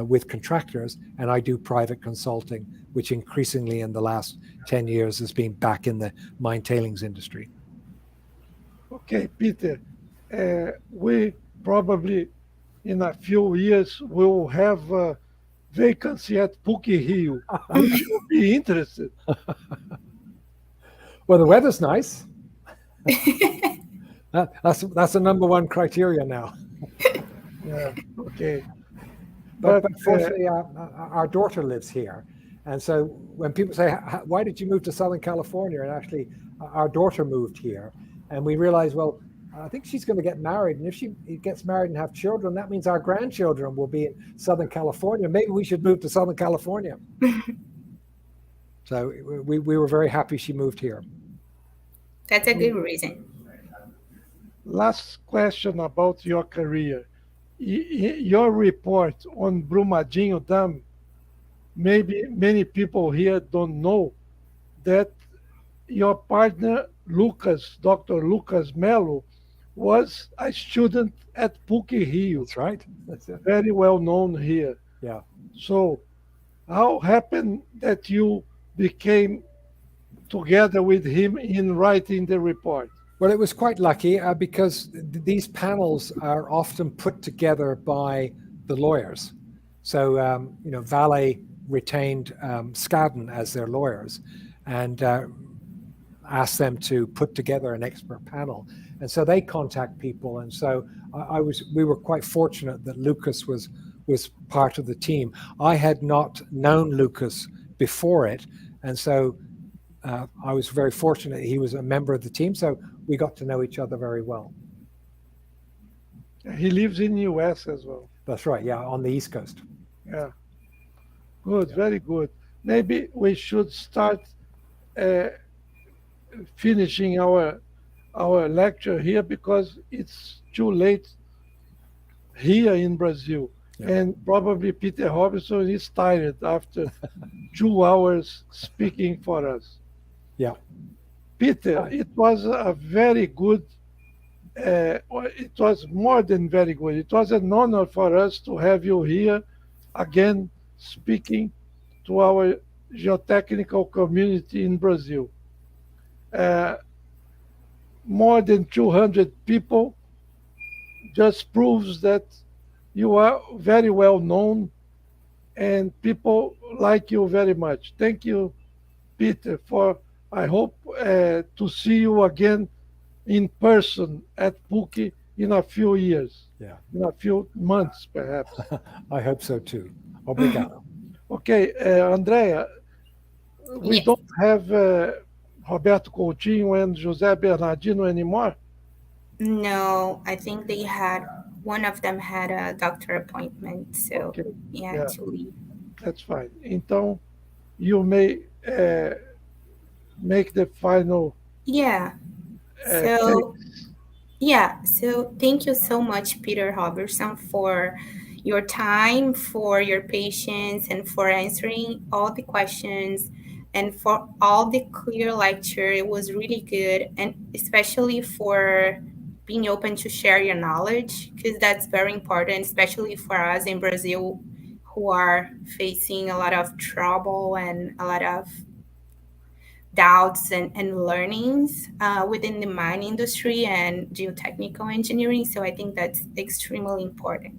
with contractors, and I do private consulting, which increasingly in the last 10 years has been back in the mine tailings industry. Okay, Peter, we probably in a few years will have a vacancy at PUC-Rio. Would you be interested? Well, the weather's nice. That's the number one criteria now. Yeah, okay. But fortunately, our daughter lives here. And so when people say, "Why did you move to Southern California?" And actually, our daughter moved here. And we realized, well, I think she's going to get married. And if she gets married and have children, that means our grandchildren will be in Southern California. Maybe we should move to Southern California. So we were very happy she moved here. That's a good reason. Last question about your career. Your report on Brumadinho Dam, maybe many people here don't know that your partner, Dr. Lucas Melo, was a student at PUC-Rio. That's right. That's it. Very well known here. Yeah. So how happened that you became together with him in writing the report? Well, it was quite lucky because these panels are often put together by the lawyers. So, Vale retained Skadden as their lawyers and asked them to put together an expert panel. And so they contact people. And so we were quite fortunate that Lucas was part of the team. I had not known Lucas before it. And so I was very fortunate he was a member of the team. So we got to know each other very well. He lives in the US as well. That's right. Yeah, on the East Coast. Yeah. Good, very good. Maybe we should start finishing our lecture here because it's too late here in Brazil. Yeah. And probably Peter Robertson is tired after 2 hours speaking for us. Yeah. Peter, it was a very good, it was more than very good. It was an honor for us to have you here again speaking to our geotechnical community in Brazil. More than 200 people just proves that you are very well known and people like you very much. Thank you, Peter, I hope to see you again in person at PUC in a few years. Yeah. In a few months, perhaps. I hope so too. Obrigado. Okay, Andrea, we Yes. don't have Roberto Coutinho and José Bernardino anymore? No, I think one of them had a doctor appointment, so Okay. yeah, to leave. That's fine. Então, you may make the final. Yeah. So thank you so much, Peter Robertson, for your time, for your patience, and for answering all the questions, and for all the clear lecture. It was really good, and especially for being open to share your knowledge, because that's very important, especially for us in Brazil who are facing a lot of trouble and a lot of doubts and learnings within the mine industry and geotechnical engineering. So I think that's extremely important.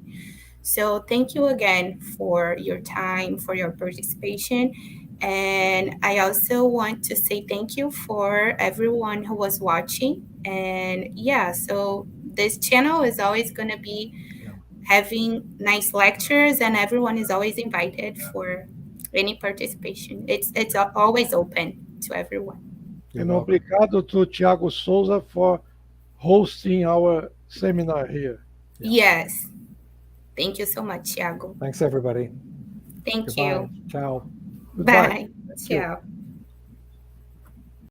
So thank you again for your time, for your participation. And I also want to say thank you for everyone who was watching. And yeah, so this channel is always going to be having nice lectures, and everyone is always invited for any participation. It's always open to everyone. And obrigado to Thiago Souza for hosting our seminar here. Yes. Thank you so much, Thiago. Thanks, everybody. Thank Goodbye. you. Ciao. Goodbye. Bye. Ciao.